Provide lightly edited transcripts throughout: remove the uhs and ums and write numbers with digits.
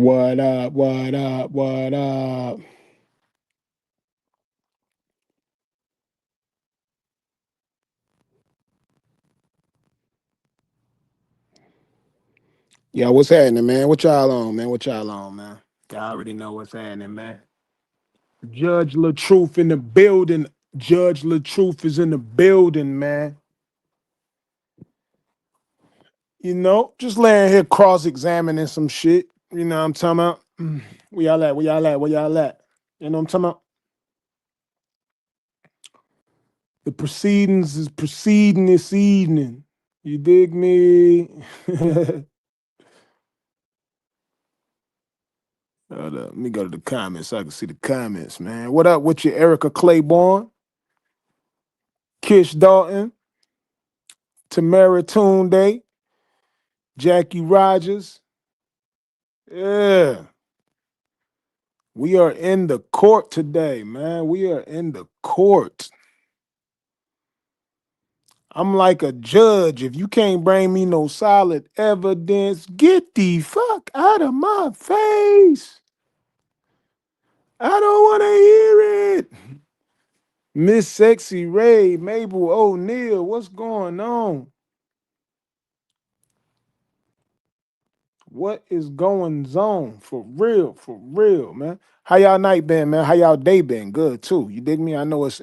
What up? What up? What up? Yo, what's happening, man? What y'all on, man? What y'all on, man? Y'all already know what's happening, man. Judge LaTruth in the building. Judge LaTruth is in the building, man. Just laying here cross-examining some shit. You know what I'm talking about? Where y'all at? Where y'all at? Where y'all at? You know what I'm talking about? The proceedings is proceeding this evening. You dig me? Hold up. Let me go to the comments so I can see the comments, man. What up with you, Erica Claiborne, Kish Dalton, Tamara Toonday, Jackie Rogers? Yeah. We are in the court today, man. We are in the court. I'm like a judge. If you can't bring me no solid evidence, get the fuck out of my face. I don't want to hear it. Miss Sexy Ray, Mabel O'Neill, what's going on? What is going on? For real, man. How y'all night been, man? How y'all day been? Good too. You dig me? I know it's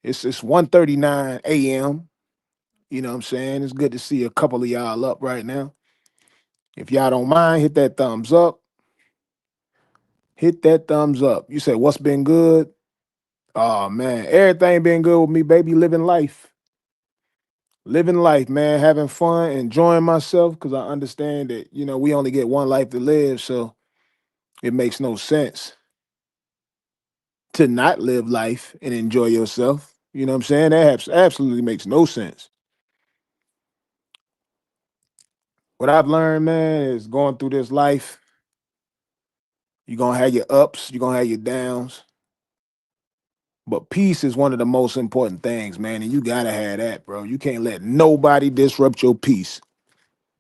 1:39 a.m. You know what I'm saying? It's good to see a couple of y'all up right now. If y'all don't mind, hit that thumbs up. Hit that thumbs up. You said what's been good? Oh man, everything been good with me, baby. Living life. Living life, man. Having fun, enjoying myself, because I understand that, we only get one life to live, so it makes no sense to not live life and enjoy yourself. You know what I'm saying? That absolutely makes no sense. What I've learned, man, is going through this life, you're going to have your ups, you're going to have your downs. But peace is one of the most important things, man. And you got to have that, bro. You can't let nobody disrupt your peace.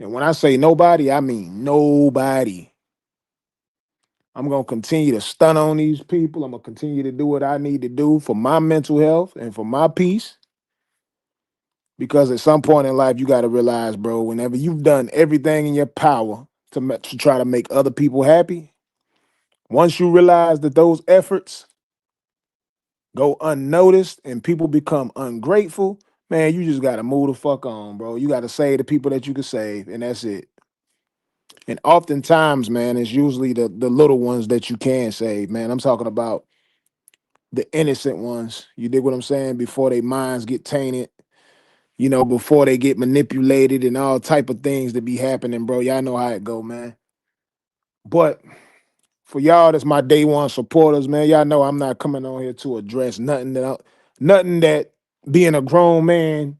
And when I say nobody, I mean nobody. I'm going to continue to stun on these people. I'm going to continue to do what I need to do for my mental health and for my peace. Because at some point in life, you got to realize, bro, whenever you've done everything in your power to try to make other people happy, once you realize that those efforts go unnoticed and people become ungrateful, man, you just got to move the fuck on, bro. You got to save the people that you can save, and that's it. And oftentimes, man, it's usually the little ones that you can save, man. I'm talking about the innocent ones. You dig what I'm saying? Before their minds get tainted, before they get manipulated and all type of things that be happening, bro. Y'all know how it go, man. But for y'all that's my day one supporters, man, y'all know I'm not coming on here to address nothing that being a grown man,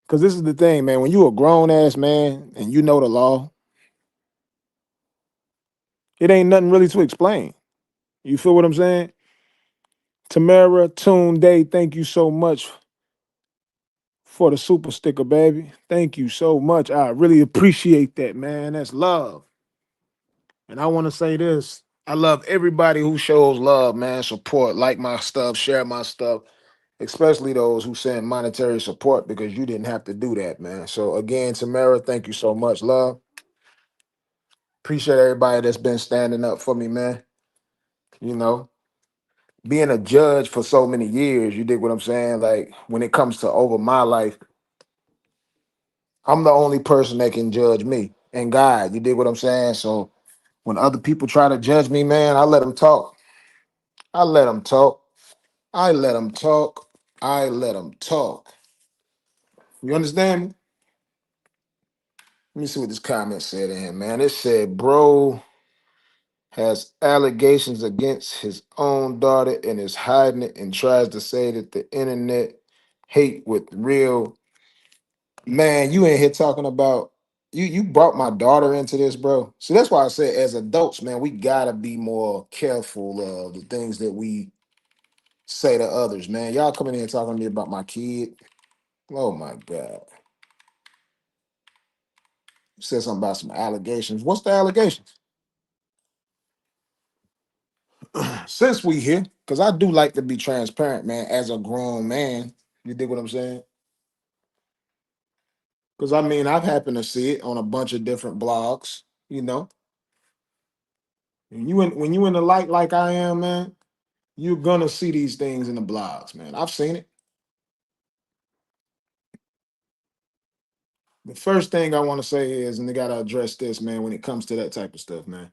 because this is the thing, man. When you a grown ass man and you know the law, it ain't nothing really to explain. You feel what I'm saying? Tamara Toon Day, thank you so much for the super sticker, baby. Thank you so much. I really appreciate that, man. That's love. And I want to say this. I love everybody who shows love, man, support, like my stuff, share my stuff, especially those who send monetary support because you didn't have to do that, man. So again, Tamara, thank you so much, love. Appreciate everybody that's been standing up for me, man. You know, being a judge for so many years, you dig what I'm saying? Like when it comes to over my life, I'm the only person that can judge me and God. You dig what I'm saying? So when other people try to judge me, man, I let them talk. I let them talk. I let them talk. I let them talk. You understand me? Let me see what this comment said in here, man. It said, bro has allegations against his own daughter and is hiding it and tries to say that the internet hate with real. Man, you ain't here talking about you brought my daughter into this, bro. So that's why I said as adults, man, we gotta be more careful of the things that we say to others, man. Y'all coming in here talking to me about my kid. Oh my God. You said something about some allegations. What's the allegations? Since we here, because I do like to be transparent, man, as a grown man. You dig what I'm saying? Because I mean, I've happened to see it on a bunch of different blogs. You know, when you in the light like I am, man, you're gonna see these things in the blogs, man. I've seen it. The first thing I want to say is, and they gotta address this, man, when it comes to that type of stuff, man.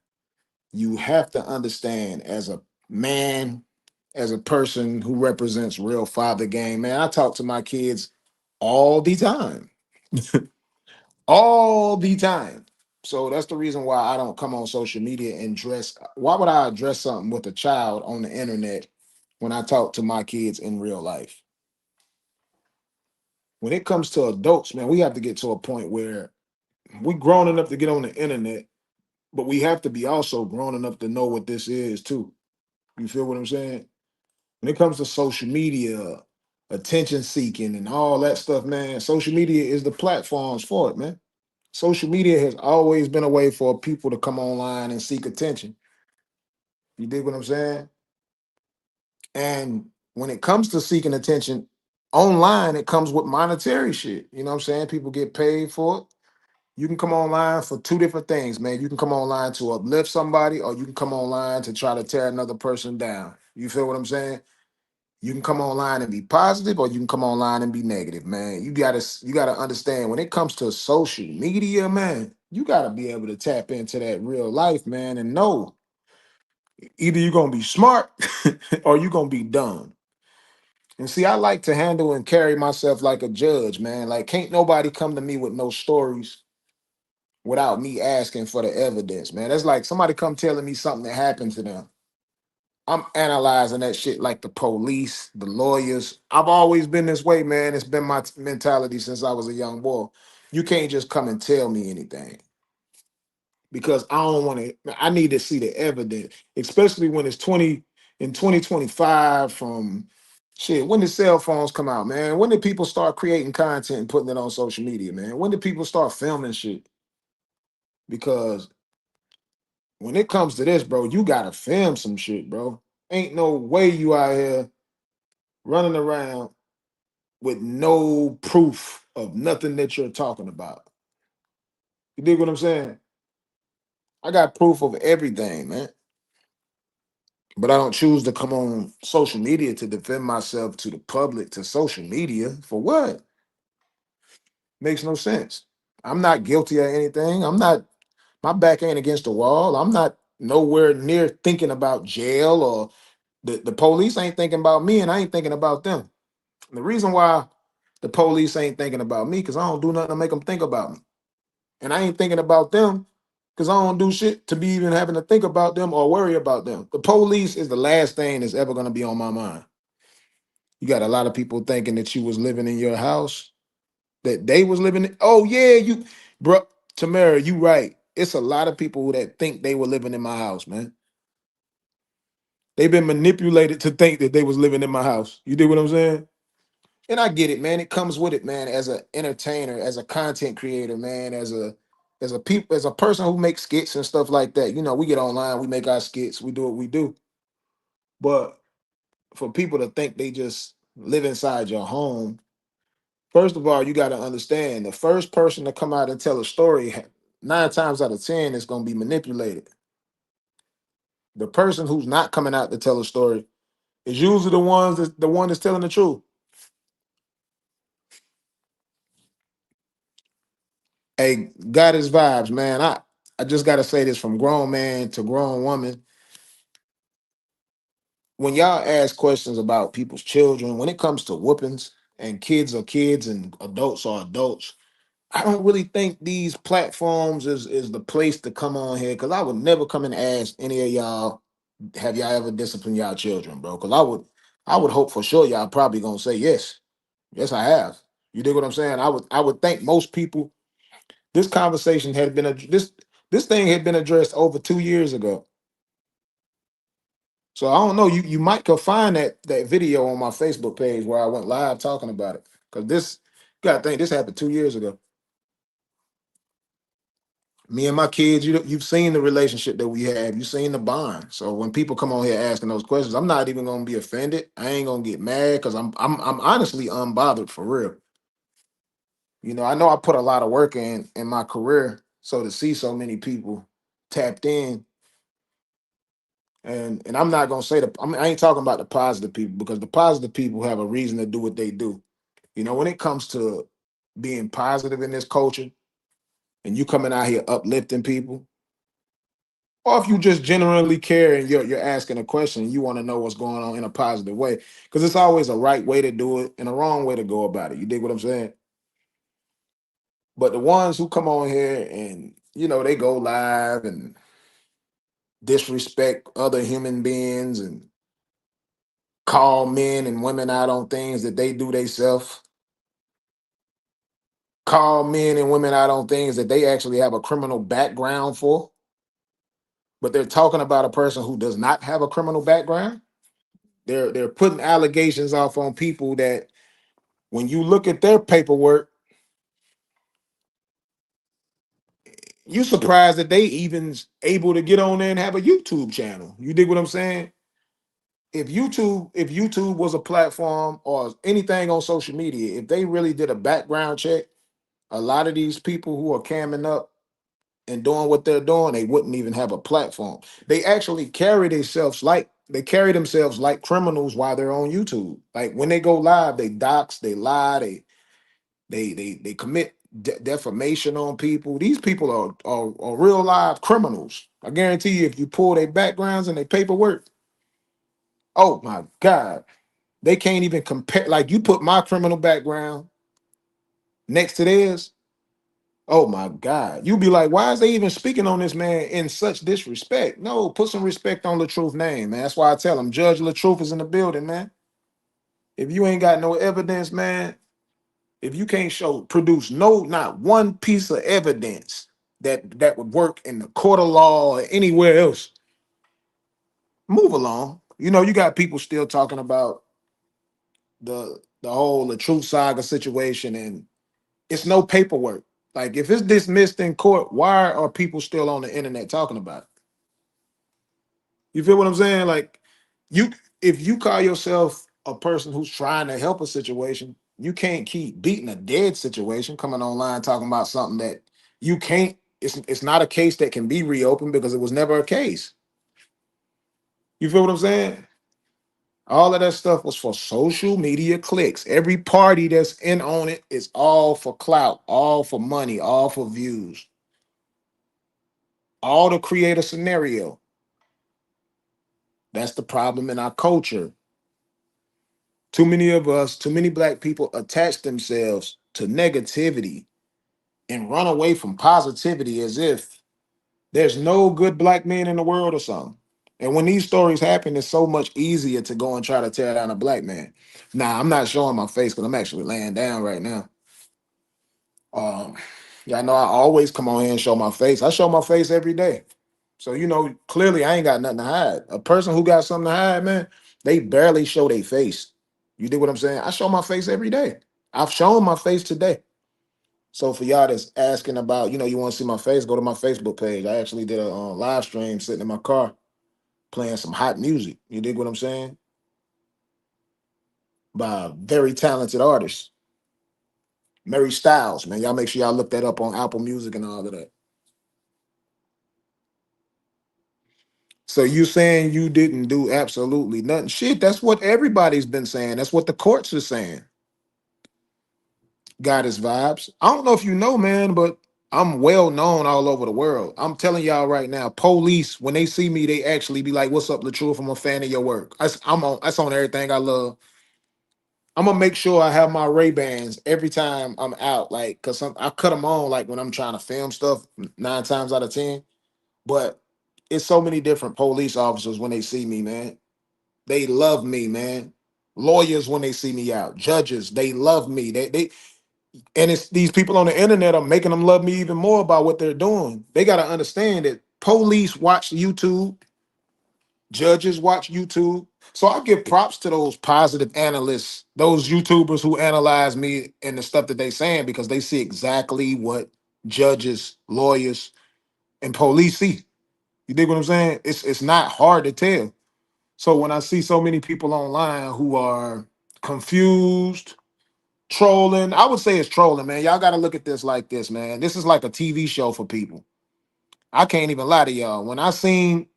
You have to understand as a man, as a person who represents real father game, man. I talk to my kids all the time. All the time. So that's the reason why I don't come on social media and dress. Why would I address something with a child on the internet when I talk to my kids in real life? When it comes to adults, man, we have to get to a point where we grown enough to get on the internet, but we have to be also grown enough to know what this is too. You feel what I'm saying? When it comes to social media, attention seeking and all that stuff, man, social media is the platforms for it, man. Social media has always been a way for people to come online and seek attention. You dig what I'm saying? And when it comes to seeking attention online, it comes with monetary shit. You know what I'm saying? People get paid for it. You can come online for two different things, man. You can come online to uplift somebody, or you can come online to try to tear another person down. You feel what I'm saying? You can come online and be positive, or you can come online and be negative, man. You gotta understand when it comes to social media, man. You gotta be able to tap into that real life, man, and know either you're gonna be smart or you're gonna be dumb. And see, I like to handle and carry myself like a judge, man. Like, can't nobody come to me with no stories without me asking for the evidence, man. That's like somebody come telling me something that happened to them. I'm analyzing that shit like the police, the lawyers. I've always been this way, man. It's been my mentality since I was a young boy. You can't just come and tell me anything because I don't want to. I need to see the evidence, especially when it's 2025 from shit. When did cell phones come out, man? When did people start creating content and putting it on social media, man? When did people start filming shit? Because when it comes to this, bro, you gotta film some shit, bro. Ain't no way you out here running around with no proof of nothing that you're talking about. You dig what I'm saying? I got proof of everything, man. But I don't choose to come on social media to defend myself to the public, to social media. For what? Makes no sense. I'm not guilty of anything. I'm not, my back ain't against the wall. I'm not nowhere near thinking about jail, or the police ain't thinking about me, and I ain't thinking about them. And the reason why the police ain't thinking about me, because I don't do nothing to make them think about me. And I ain't thinking about them because I don't do shit to be even having to think about them or worry about them. The police is the last thing that's ever going to be on my mind. You got a lot of people thinking that you was living in your house, that they was living in. Oh yeah, bro, Tamara, you right. It's a lot of people that think they were living in my house, man. They've been manipulated to think that they was living in my house. You do what I'm saying? And I get it, man. It comes with it, man. As an entertainer, as a content creator, man, as a person who makes skits and stuff like that. You know, we get online, we make our skits, we do what we do. But for people to think they just live inside your home, first of all, you got to understand the first person to come out and tell a story, 9 times out of 10, is going to be manipulated. The person who's not coming out to tell a story is usually the one that's telling the truth. Hey, goddess vibes, man. I just gotta say this from grown man to grown woman. When y'all ask questions about people's children, when it comes to whoopings and kids are kids and adults are adults, I don't really think these platforms is the place to come on here, because I would never come and ask any of y'all, have y'all ever disciplined y'all children, bro? Because I would hope for sure y'all probably gonna say yes. Yes, I have. You dig what I'm saying? I would think most people, this conversation had been this thing had been addressed over 2 years ago. So I don't know. You might go find that video on my Facebook page where I went live talking about it. Because this, you gotta think, this happened 2 years ago. Me and my kids, you've seen the relationship that we have. You've seen the bond. So when people come on here asking those questions, I'm not even gonna be offended. I ain't gonna get mad because I'm honestly unbothered for real. I know I put a lot of work in my career. So to see so many people tapped in, and I'm not gonna say I ain't talking about the positive people because the positive people have a reason to do what they do. When it comes to being positive in this culture and you coming out here uplifting people, or if you just genuinely care and you're asking a question and you want to know what's going on in a positive way, because it's always a right way to do it and a wrong way to go about it. You dig what I'm saying? But the ones who come on here and they go live and disrespect other human beings and call men and women out on things that they do themselves, call men and women out on things that they actually have a criminal background for, but they're talking about a person who does not have a criminal background. They're putting allegations off on people that when you look at their paperwork, you surprised that they even able to get on there and have a YouTube channel. You dig what I'm saying? If YouTube was a platform or anything on social media, if they really did a background check, a lot of these people who are camming up and doing what they're doing, they wouldn't even have a platform. They carry themselves like criminals while they're on YouTube. Like when they go live, they dox, they lie, they commit defamation on people. These people are real live criminals. I guarantee you, if you pull their backgrounds and their paperwork, oh my God, they can't even compare. Like you put my criminal background next to theirs. Oh my God. You be like, why is they even speaking on this man in such disrespect? No, put some respect on LaTruth name, man. That's why I tell them Judge LaTruth is in the building, man. If you ain't got no evidence, man, if you can't produce not one piece of evidence that would work in the court of law or anywhere else, move along. You got people still talking about the whole LaTruth saga situation, and it's no paperwork. Like if it's dismissed in court, why are people still on the internet talking about it? You feel what I'm saying? Like you if you call yourself a person who's trying to help a situation, you can't keep beating a dead situation coming online talking about something that you can't it's not a case that can be reopened because it was never a case. You feel what I'm saying? All of that stuff was for social media clicks. Every party that's in on it is all for clout, all for money, all for views, all to create a scenario. That's the problem in our culture. Too many of us, too many black people attach themselves to negativity and run away from positivity as if there's no good black men in the world or something. And when these stories happen, it's so much easier to go and try to tear down a black man. Now, I'm not showing my face because I'm actually laying down right now. Um, yeah, I know I always come on here and show my face. I show my face every day. So, clearly I ain't got nothing to hide. A person who got something to hide, man, they barely show their face. You dig what I'm saying? I show my face every day. I've shown my face today. So for y'all that's asking about, you want to see my face, go to my Facebook page. I actually did a live stream sitting in my car playing some hot music. You dig what I'm saying? By a very talented artist, Mary Styles, man. Y'all make sure y'all look that up on Apple Music and all of that. So you saying you didn't do absolutely nothing? Shit, that's what everybody's been saying. That's what the courts are saying. Goddess vibes. I don't know if you know, man, but I'm well known all over the world. I'm telling y'all right now, police, when they see me, they actually be like, "What's up, LaTruth? I'm a fan of your work." That's on everything I love. I'm gonna make sure I have my Ray Bans every time I'm out, like, cause I cut them on like when I'm trying to film stuff 9 times out of 10. But it's so many different police officers when they see me, man. They love me, man. Lawyers when they see me out, judges, they love me. And it's these people on the internet are making them love me even more about what they're doing. They got to understand that police watch YouTube, judges watch YouTube. So I give props to those positive analysts, those YouTubers who analyze me and the stuff that they saying because they see exactly what judges, lawyers, and police see. You dig what I'm saying? It's not hard to tell. So when I see so many people online who are confused, trolling, I would say it's trolling, man. Y'all got to look at this like this, man. This is like a TV show for people. I can't even lie to y'all. When I see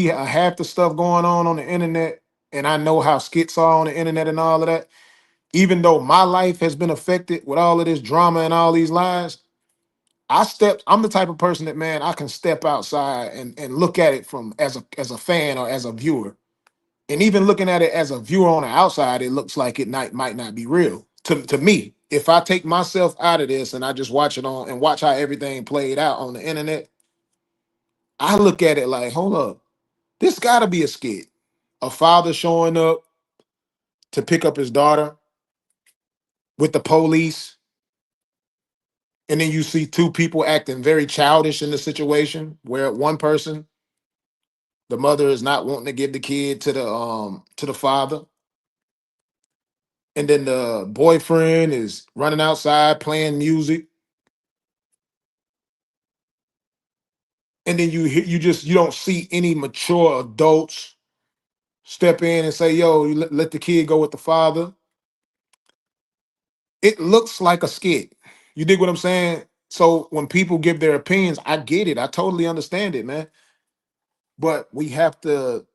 half the stuff going on the internet, and I know how skits are on the internet and all of that, even though my life has been affected with all of this drama and all these lies, I'm the type of person that, man, I can step outside and look at it from as a fan or as a viewer. And even looking at it as a viewer on the outside, it looks like it might not be real. To me, if I take myself out of this and I just watch it on and watch how everything played out on the internet, I look at it like, hold up, this gotta be a skit. A father showing up to pick up his daughter with the police, and then you see two people acting very childish in the situation where one person, the mother, is not wanting to give the kid to the father, and then the boyfriend is running outside playing music, and then you don't see any mature adults step in and say, yo, you let the kid go with the father. It looks like a skit. You dig what I'm saying? So when people give their opinions, I get it. I totally understand it, man. But we have to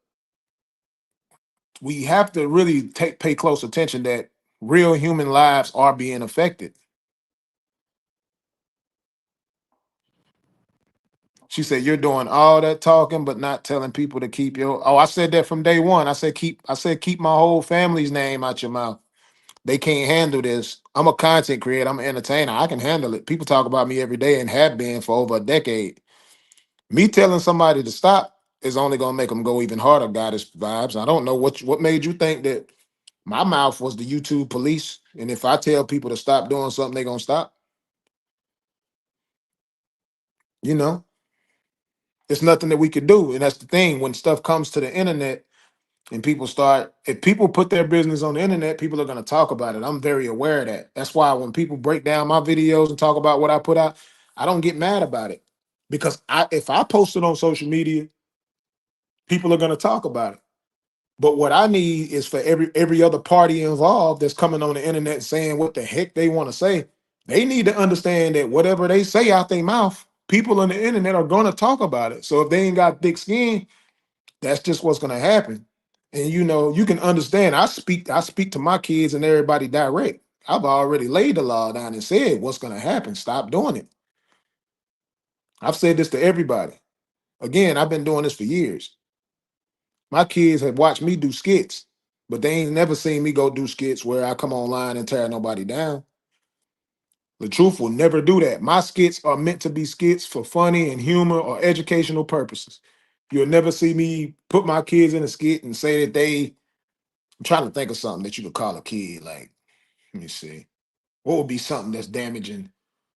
really pay close attention that real human lives are being affected. She said, "You're doing all that talking, but not telling people to keep your." Oh, I said that from day one. I said keep my whole family's name out your mouth. They can't handle this. I'm a content creator. I'm an entertainer. I can handle it. People talk about me every day and have been for over a decade. Me telling somebody to stop is only gonna make them go even harder. Goddess vibes. I don't know what made you think that my mouth was the YouTube police, and if I tell people to stop doing something, they're gonna stop. You know, it's nothing that we could do, and that's the thing. When stuff comes to the internet and if people put their business on the internet, people are gonna talk about it. I'm very aware of that. That's why when people break down my videos and talk about what I put out, I don't get mad about it because if I post it on social media, people are gonna talk about it. But what I need is for every other party involved that's coming on the internet saying what the heck they want to say. They need to understand that whatever they say out their mouth, people on the internet are going to talk about it. So if they ain't got thick skin, that's just what's going to happen. And you can understand. I speak to my kids and everybody direct. I've already laid the law down and said what's going to happen. Stop doing it. I've said this to everybody. Again, I've been doing this for years. My kids have watched me do skits, but they ain't never seen me go do skits where I come online and tear nobody down. The truth will never do that. My skits are meant to be skits for funny and humor or educational purposes. You'll never see me put my kids in a skit and say that I'm trying to think of something that you could call a kid. Like, let me see. What would be something that's damaging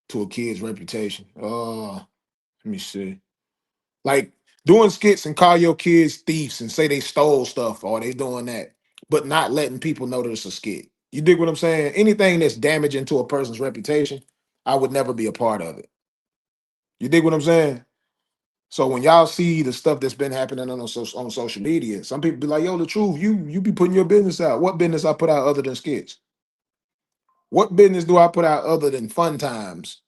to a kid's reputation? Let me see. Like doing skits and call your kids thieves and say they stole stuff or they doing that, but not letting people know that it's a skit. You dig what I'm saying? Anything that's damaging to a person's reputation, I would never be a part of it. You dig what I'm saying? So when y'all see the stuff that's been happening on social media, some people be like, "Yo, the truth, you be putting your business out. What business I put out other than skits? What business do I put out other than fun times,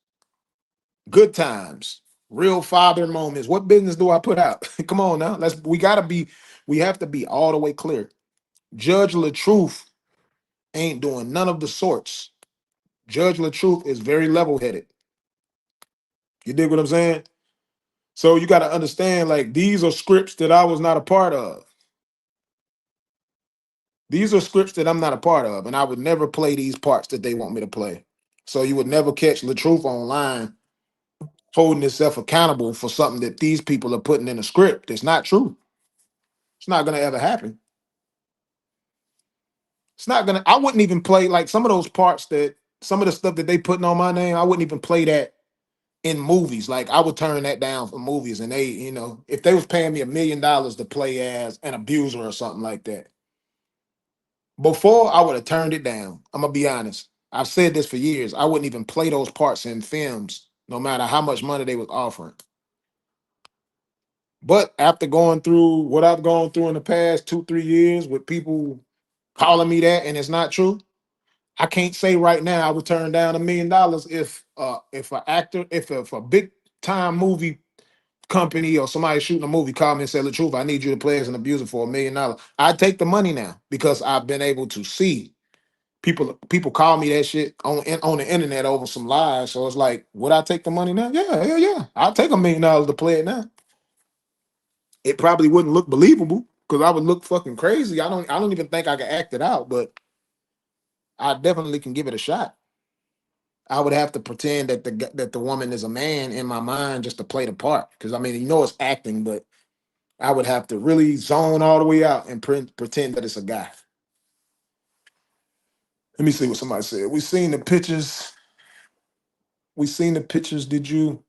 good times, real father moments? What business do I put out? Come on now, we have to be all the way clear. Judge LaTruth ain't doing none of the sorts. Judge LaTruth is very level headed. You dig what I'm saying? So you got to understand, like these are scripts that I was not a part of. These are scripts that I'm not a part of, and I would never play these parts that they want me to play. So you would never catch LaTruth online holding itself accountable for something that these people are putting in a script. It's not true. It's not gonna ever happen. It's not gonna. I wouldn't even play like some of those parts that some of the stuff that they putting on my name. I wouldn't even play that in movies. Like I would turn that down for movies, and if they was paying me $1 million to play as an abuser or something like that, before I would have turned it down. I'm gonna be honest. I've said this for years. I wouldn't even play those parts in films, no matter how much money they was offering. But after going through what I've gone through in the past 2, 3 years with people calling me that and it's not true, I can't say right now I would turn down $1 million if an actor, if a big time movie company or somebody shooting a movie called me and said the truth, I need you to play as an abuser for $1 million. I'd take the money now because I've been able to see people call me that shit on the internet over some lies. So it's like, would I take the money now? Yeah, hell yeah. I'll take $1 million to play it now. It probably wouldn't look believable because I would look fucking crazy. I don't even think I can act it out, but I definitely can give it a shot. I would have to pretend that the woman is a man in my mind just to play the part. Because I mean, it's acting, but I would have to really zone all the way out and pretend that it's a guy. Let me see what somebody said. We seen the pictures. We seen the pictures. Did you?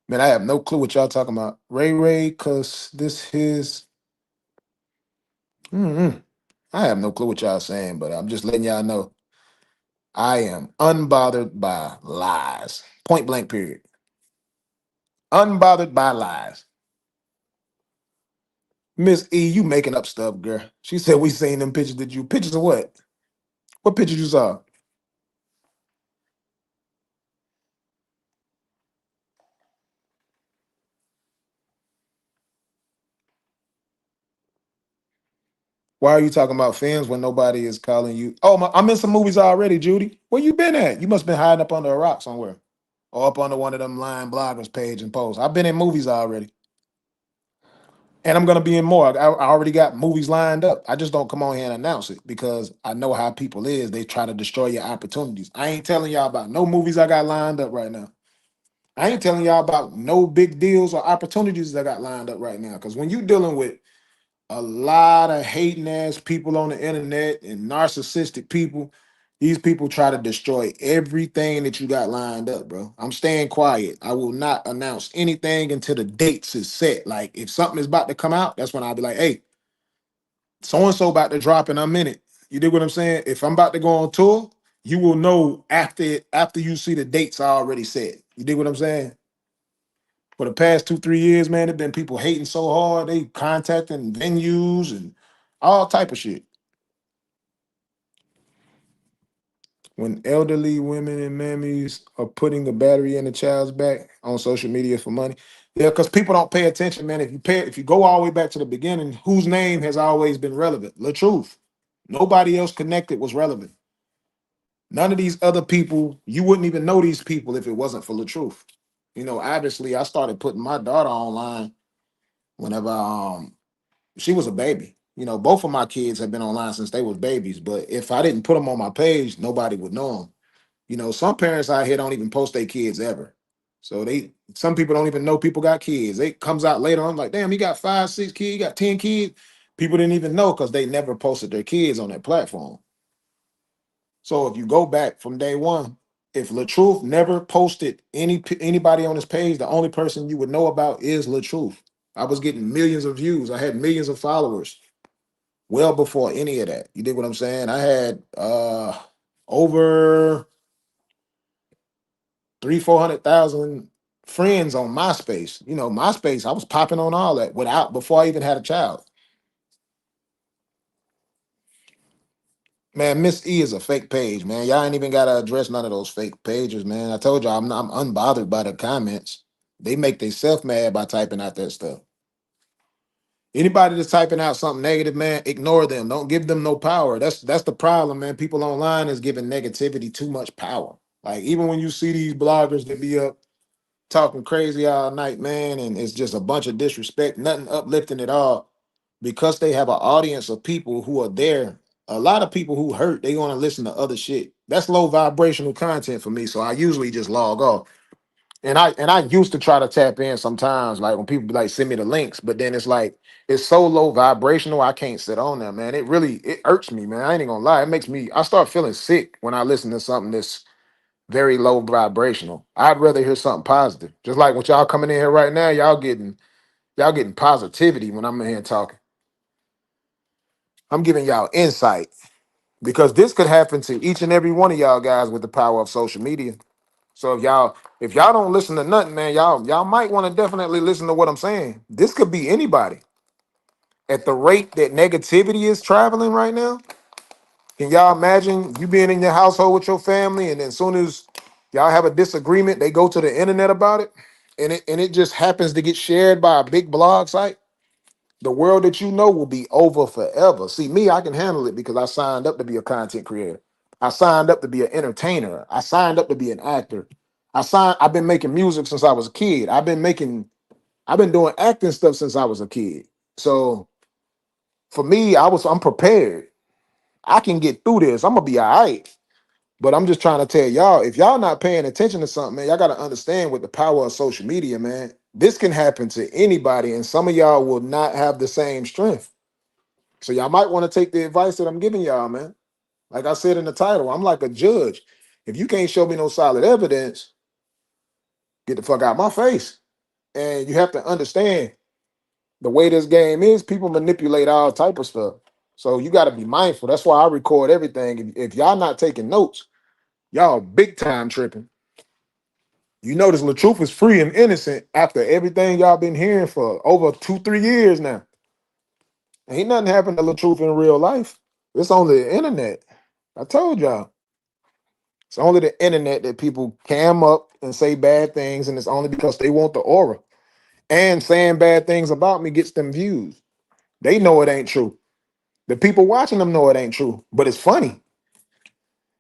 Man, I have no clue what y'all talking about. Ray Ray, cause this his. Mm-mm. I have no clue what y'all saying, but I'm just letting y'all know I am unbothered by lies. Point blank. Period. Unbothered by lies. Miss E, you making up stuff, girl. She said we seen them pictures. Did you pictures of what? What pictures you saw? Why are you talking about films when nobody is calling you? Oh, I'm in some movies already, Judy. Where you been at? You must have been hiding up under a rock somewhere. Or up under one of them lying bloggers page and post. I've been in movies already. And I'm gonna be in more. I already got movies lined up. I just don't come on here and announce it because I know how people is. They try to destroy your opportunities. I ain't telling y'all about no movies I got lined up right now. I ain't telling y'all about no big deals or opportunities that I got lined up right now. Because when you dealing with a lot of hating ass people on the internet and narcissistic people, these people try to destroy everything that you got lined up, bro. I'm staying quiet. I will not announce anything until the dates is set. Like if something is about to come out, that's when I'll be like, hey, so and so about to drop and I'm in it. You dig what I'm saying? If I'm about to go on tour, you will know after you see the dates already set. You dig what I'm saying? For the past 2, 3 years, man, there've been people hating so hard. They contacting venues and all type of shit. When elderly women and mammies are putting a battery in a child's back on social media for money. Yeah, because people don't pay attention, man. If you go all the way back to the beginning, whose name has always been relevant? La Truth. Nobody else connected was relevant. None of these other people, you wouldn't even know these people if it wasn't for La Truth. Obviously, I started putting my daughter online whenever she was a baby. Both of my kids have been online since they was babies. But if I didn't put them on my page, nobody would know them. Some parents out here don't even post their kids ever. So some people don't even know people got kids. It comes out later on like, damn, you got 5, 6 kids, you got 10 kids. People didn't even know because they never posted their kids on that platform. So if you go back from day one, if LaTruth never posted anybody on his page, the only person you would know about is LaTruth. I was getting millions of views. I had millions of followers well before any of that. You dig what I'm saying? I had over 300,000, 400,000 friends on MySpace. MySpace, I was popping on all that before I even had a child. Man, Miss E is a fake page, man. Y'all ain't even gotta address none of those fake pages, man. I told y'all I'm unbothered by the comments. They make themselves mad by typing out that stuff. Anybody that's typing out something negative, man, ignore them. Don't give them no power. That's the problem, man. People online is giving negativity too much power. Like even when you see these bloggers that be up talking crazy all night, man, and it's just a bunch of disrespect, nothing uplifting at all, because they have an audience of people who are there. A lot of people who hurt, they want to listen to other shit. That's low vibrational content for me, so I usually just log off. And I used to try to tap in sometimes, like when people be like send me the links, but then it's like it's so low vibrational, I can't sit on there, man. It hurts me, man. I ain't even gonna lie. It makes me I start feeling sick when I listen to something that's very low vibrational. I'd rather hear something positive. Just like what y'all coming in here right now, y'all getting positivity when I'm in here talking. I'm giving y'all insight because this could happen to each and every one of y'all guys with the power of social media. So if y'all don't listen to nothing, man, y'all might want to definitely listen to what I'm saying. This could be anybody. At the rate that negativity is traveling right now, can y'all imagine you being in your household with your family, and then as soon as y'all have a disagreement, they go to the internet about it, and it just happens to get shared by a big blog site? The world that you know will be over forever. See, me, I can handle it because I signed up to be a content creator. I signed up to be an entertainer. I signed up to be an actor. I've been making music since I was a kid. I've been doing acting stuff since I was a kid. So for me, I'm prepared. I can get through this. I'm gonna be all right. But I'm just trying to tell y'all, if y'all not paying attention to something, man, y'all gotta understand with the power of social media, man. This can happen to anybody, and some of y'all will not have the same strength. So y'all might want to take the advice that I'm giving y'all, man. Like I said in the title, I'm like a judge. If you can't show me no solid evidence, get the fuck out my face. And you have to understand the way this game is, people manipulate all type of stuff. So you got to be mindful. That's why I record everything. If y'all not taking notes, y'all big time tripping. You notice LaTruth is free and innocent after everything y'all been hearing for over 2-3 years now. Ain't nothing happened to LaTruth in real life. It's on the internet. I told y'all. It's only the internet that people cam up and say bad things, and it's only because they want the aura. And saying bad things about me gets them views. They know it ain't true. The people watching them know it ain't true, but it's funny,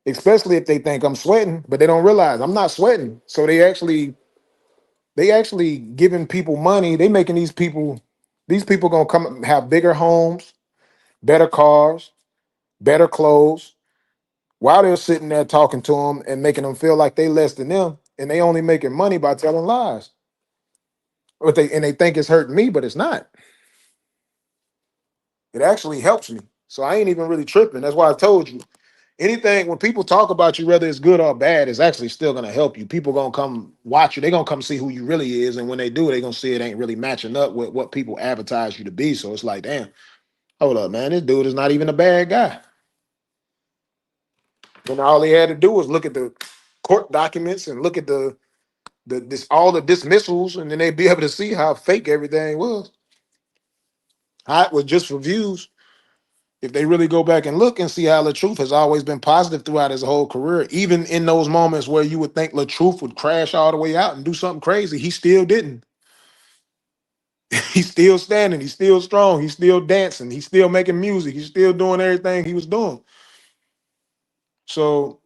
especially if they think I'm sweating, but they don't realize I'm not sweating. So they actually giving people money. They making these people gonna come have bigger homes, better cars, better clothes, while they're sitting there talking to them and making them feel like they less than them, and they only making money by telling lies. But they think it's hurting me, but it's not. It actually helps me. So I ain't even really tripping. That's why I told you. Anything when people talk about you, whether it's good or bad, is actually still gonna help you. People gonna come watch you. They gonna come see who you really is, and when they do, they gonna see it ain't really matching up with what people advertise you to be. So it's like, damn, hold up, man, this dude is not even a bad guy. And all they had to do was look at the court documents and look at this all the dismissals, and then they'd be able to see how fake everything was. How it was just for views. If they really go back and look and see how LaTruth has always been positive throughout his whole career, even in those moments where you would think LaTruth would crash all the way out and do something crazy, he still didn't. He's still standing, he's still strong, he's still dancing, he's still making music, he's still doing everything he was doing. So,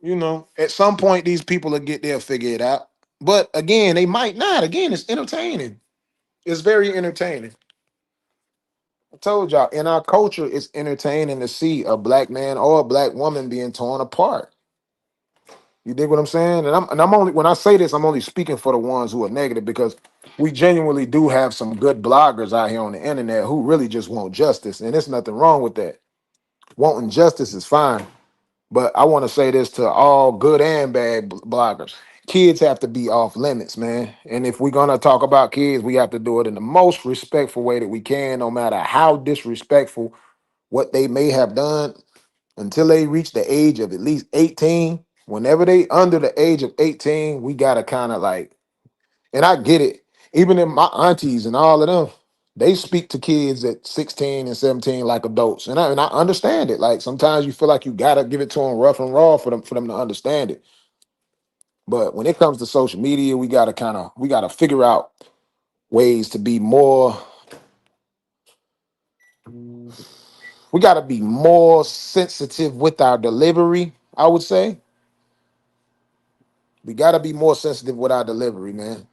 at some point, these people will get there, figure it out. But again, they might not. Again, it's entertaining. It's very entertaining. I told y'all, in our culture, it's entertaining to see a black man or a black woman being torn apart. You dig what I'm saying? And I'm only when I say this, I'm only speaking for the ones who are negative because we genuinely do have some good bloggers out here on the internet who really just want justice, and there's nothing wrong with that. Wanting justice is fine, but I want to say this to all good and bad bloggers: kids have to be off limits, man. And if we're gonna talk about kids, we have to do it in the most respectful way that we can, no matter how disrespectful what they may have done until they reach the age of at least 18. Whenever they under the age of 18, we gotta kind of like, and I get it. Even in my aunties and all of them, they speak to kids at 16 and 17 like adults. And I understand it. Like sometimes you feel like you gotta give it to them rough and raw for them to understand it. But when it comes to social media, we gotta figure out ways to be more, we gotta be more sensitive with our delivery, I would say. We got to be more sensitive with our delivery, man.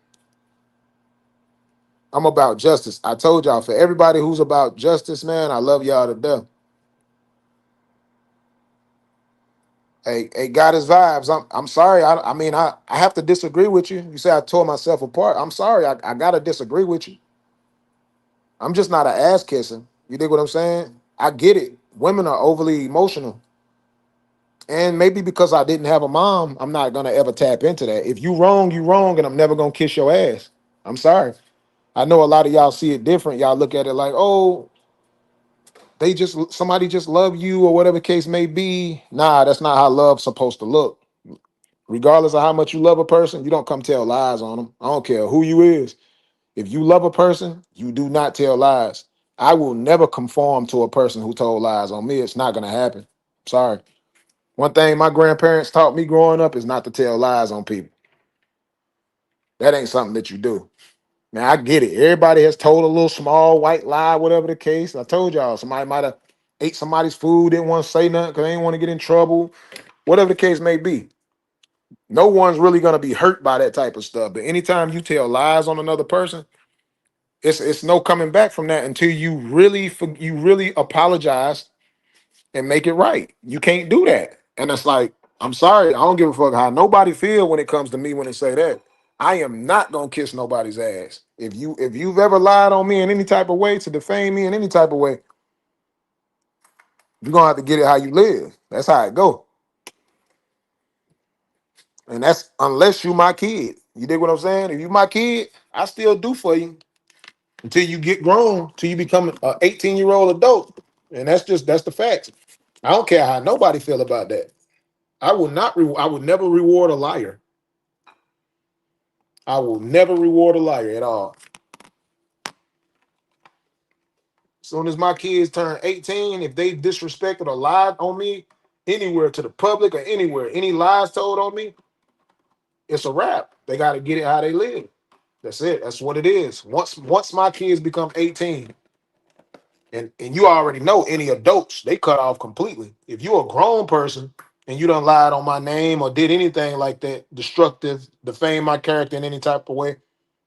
I'm about justice. I told y'all, for everybody who's about justice, man, I love y'all to death. Hey, got his vibes. I'm sorry. I mean, I have to disagree with you. You say I tore myself apart. I'm sorry. I gotta disagree with you. I'm just not an ass kissing. You dig what I'm saying? I get it. Women are overly emotional. And maybe because I didn't have a mom, I'm not gonna ever tap into that. If you wrong, you wrong, and I'm never gonna kiss your ass. I'm sorry. I know a lot of y'all see it different. Y'all look at it like, oh, somebody just love you or whatever case may be. Nah, that's not how love's supposed to look. Regardless of how much you love a person, you don't come tell lies on them. I don't care who you is. If you love a person, you do not tell lies. I will never conform to a person who told lies on me. It's not gonna happen. Sorry. One thing my grandparents taught me growing up is not to tell lies on people. That ain't something that you do. Now I get it. Everybody has told a little small white lie, whatever the case. I told y'all somebody might have ate somebody's food, didn't want to say nothing because they didn't want to get in trouble. Whatever the case may be. No one's really gonna be hurt by that type of stuff. But anytime you tell lies on another person, it's no coming back from that until you really apologize and make it right. You can't do that. And it's like, I'm sorry, I don't give a fuck how nobody feel when it comes to me when they say that. I am not gonna kiss nobody's ass. If you've ever lied on me in any type of way to defame me in any type of way, you're gonna have to get it how you live. That's how it go. And that's unless you my kid. You dig what I'm saying? If you my kid, I still do for you until you get grown, till you become an 18-year-old adult. And that's the facts. I don't care how nobody feel about that. I will not. I would never reward a liar. I will never reward a liar at all. As soon as my kids turn 18, if they disrespected or lied on me anywhere to the public or anywhere, any lies told on me, it's a wrap. They got to get it how they live. That's it. That's what it is. Once my kids become 18, and you already know any adults, they cut off completely. If you're a grown person and you done lied on my name or did anything like that, destructive, defame my character in any type of way,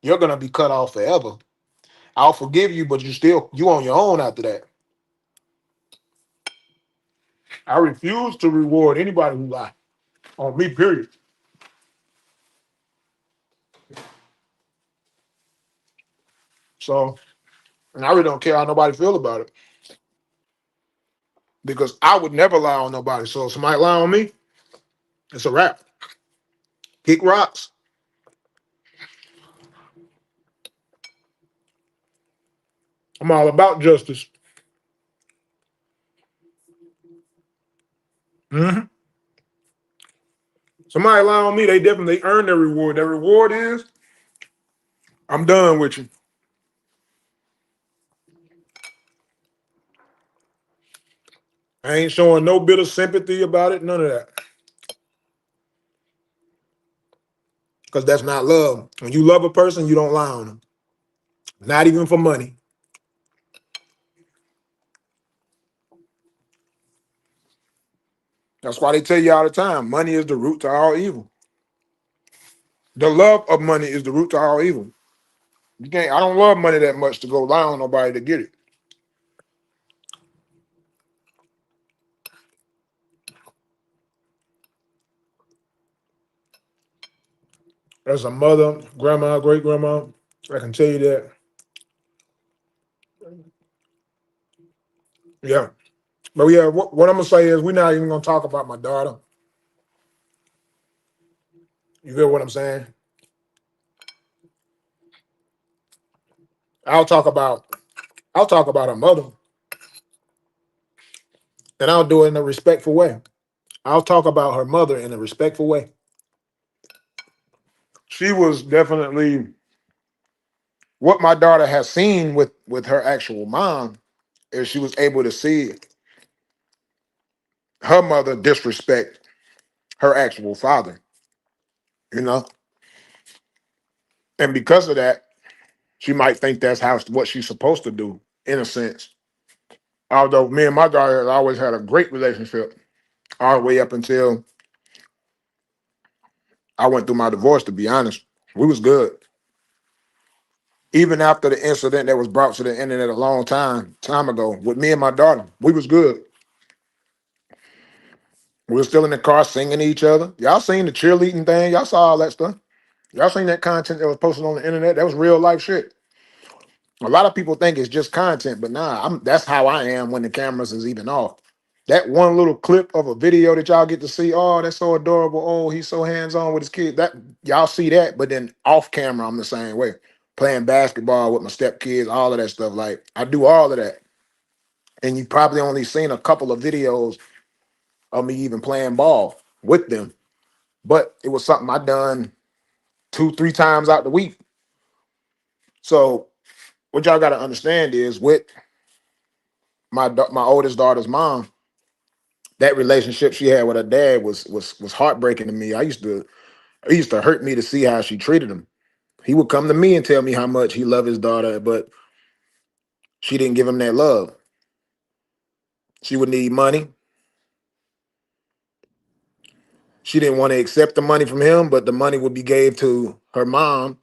you're gonna be cut off forever. I'll forgive you, but you on your own after that. I refuse to reward anybody who lie on me, period. So, and I really don't care how nobody feel about it because I would never lie on nobody. So if somebody lie on me, it's a wrap. Kick rocks. I'm all about justice. Mhm. Somebody lie on me, they definitely earn their reward. Their reward is I'm done with you. I ain't showing no bit of sympathy about it, none of that. Because that's not love. When you love a person, you don't lie on them. Not even for money. That's why they tell you all the time, money is the root to all evil. The love of money is the root to all evil. You can't, I don't love money that much to go lie on nobody to get it. As a mother, grandma, great grandma, I can tell you that. Yeah. But yeah, what I'm gonna say is we're not even gonna talk about my daughter. You get what I'm saying? I'll talk about I'll talk about her mother, and I'll do it in a respectful way. I'll talk about her mother in a respectful way. She was definitely what my daughter has seen with her actual mom is she was able to see her mother disrespect her actual father, you know? And because of that, she might think that's how what she's supposed to do, in a sense. Although me and my daughter has always had a great relationship all the way up until I went through my divorce, to be honest. We was good. Even after the incident that was brought to the internet a long time ago, with me and my daughter, we was good. We were still in the car singing to each other. Y'all seen the cheerleading thing. Y'all saw all that stuff. Y'all seen that content that was posted on the internet. That was real life shit. A lot of people think it's just content, but nah, that's how I am when the cameras is even off. That one little clip of a video that y'all get to see, oh, that's so adorable. Oh, he's so hands-on with his kid. That y'all see that, but then off camera, I'm the same way. Playing basketball with my stepkids, all of that stuff. Like I do all of that. And you probably only seen a couple of videos of me even playing ball with them. but it was something I done 2, 3 times out the week. So what y'all got to understand is with my oldest daughter's mom, that relationship she had with her dad was heartbreaking to me. It used to hurt me to see how she treated him. He would come to me and tell me how much he loved his daughter, but she didn't give him that love. She would need money. She didn't want to accept the money from him, but the money would be gave to her mom,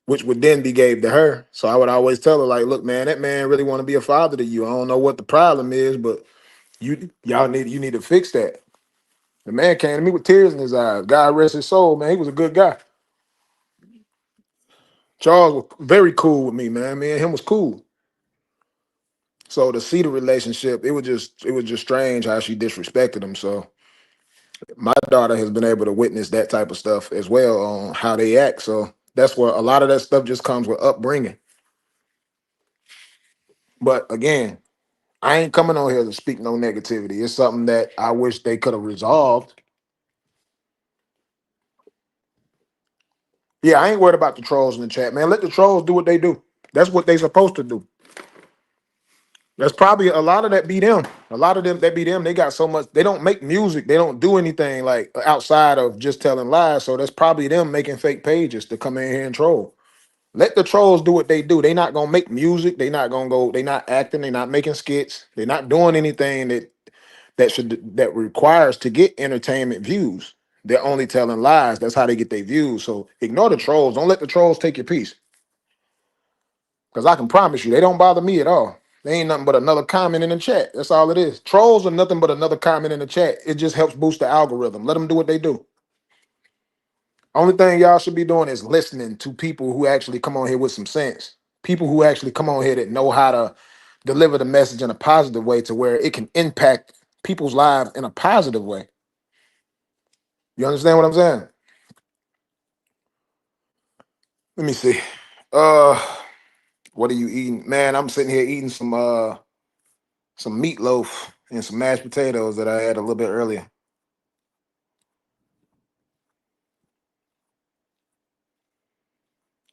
which would then be gave to her. So I would always tell her, like, look, man, that man really want to be a father to you. I don't know what the problem is, but you need to fix that. The man came to me with tears in his eyes. God rest his soul, man. He was a good guy. Charles was very cool with me, man. Me and him was cool. So to see the relationship, it was just strange how she disrespected him. So my daughter has been able to witness that type of stuff as well on how they act. So that's where a lot of that stuff just comes with upbringing. But again, I ain't coming on here to speak no negativity. It's something that I wish they could have resolved. Yeah, I ain't worried about the trolls in the chat, man. Let the trolls do what they do. That's what they supposed to do. That's probably a lot of that be them. A lot of them that be them. They got so much. They don't make music. They don't do anything like outside of just telling lies. So that's probably them making fake pages to come in here and troll. Let the trolls do what they do. They not gonna make music. They not gonna go. They not acting. They not making skits. They're not doing anything that requires to get entertainment views. They're only telling lies. That's how they get their views. So ignore the trolls. Don't let the trolls take your piece. Because I can promise you, they don't bother me at all. They ain't nothing but another comment in the chat. That's all it is. Trolls are nothing but another comment in the chat. It just helps boost the algorithm. Let them do what they do. Only thing y'all should be doing is listening to people who actually come on here with some sense. People who actually come on here that know how to deliver the message in a positive way to where it can impact people's lives in a positive way. You understand what I'm saying? Let me see. Uh what are you eating? Man, I'm sitting here eating some meatloaf and some mashed potatoes that I had a little bit earlier.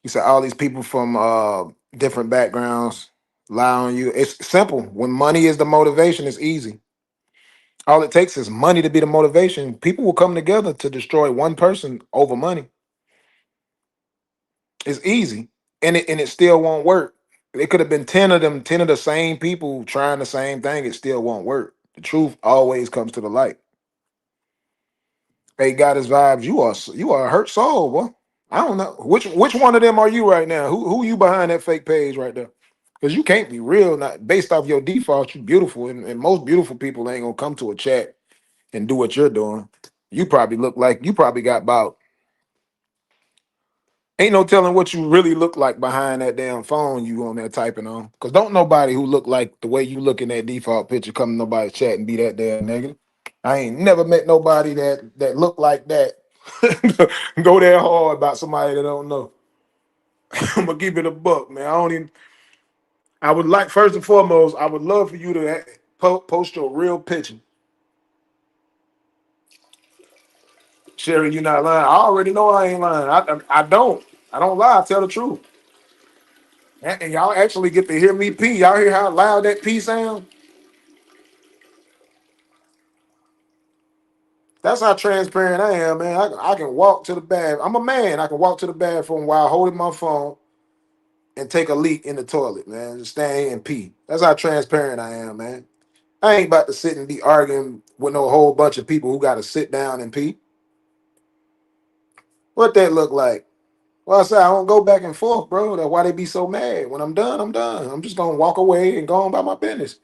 You said all these people from different backgrounds lie on you. It's simple. When money is the motivation, it's easy. All it takes is money to be the motivation. People will come together to destroy one person over money. It's easy. And it still won't work. It could have been 10 of them, 10 of the same people trying the same thing. It still won't work. The truth always comes to the light. Hey, got his vibes. You are a hurt soul, boy. I don't know which one of them are you right now. Who you behind that fake page right there? Because you can't be real. Not based off your default. You beautiful, and most beautiful people ain't gonna come to a chat and do what you're doing. You probably look like you probably got about ain't no telling what you really look like behind that damn phone you on there typing on. Because don't nobody who look like the way you look in that default picture come to nobody's chat and be that damn negative. I ain't never met nobody that look like that. Go that hard about somebody that don't know. I'm gonna keep it a buck, man. I don't even. I would like first and foremost, I would love for you to post your real picture. Sherry, you not lying. I already know I ain't lying. I don't. I don't lie. I tell the truth. And y'all actually get to hear me pee. Y'all hear how loud that pee sound? That's how transparent I am, man. I can walk to the bath. I'm a man. I can walk to the bathroom while holding my phone and take a leak in the toilet, man. Just stand here and pee. That's how transparent I am, man. I ain't about to sit and be arguing with no whole bunch of people who got to sit down and pee. What that look like? Well, I said I don't go back and forth, bro. That's why they be so mad. When I'm done, I'm done. I'm just gonna walk away and go on about my business.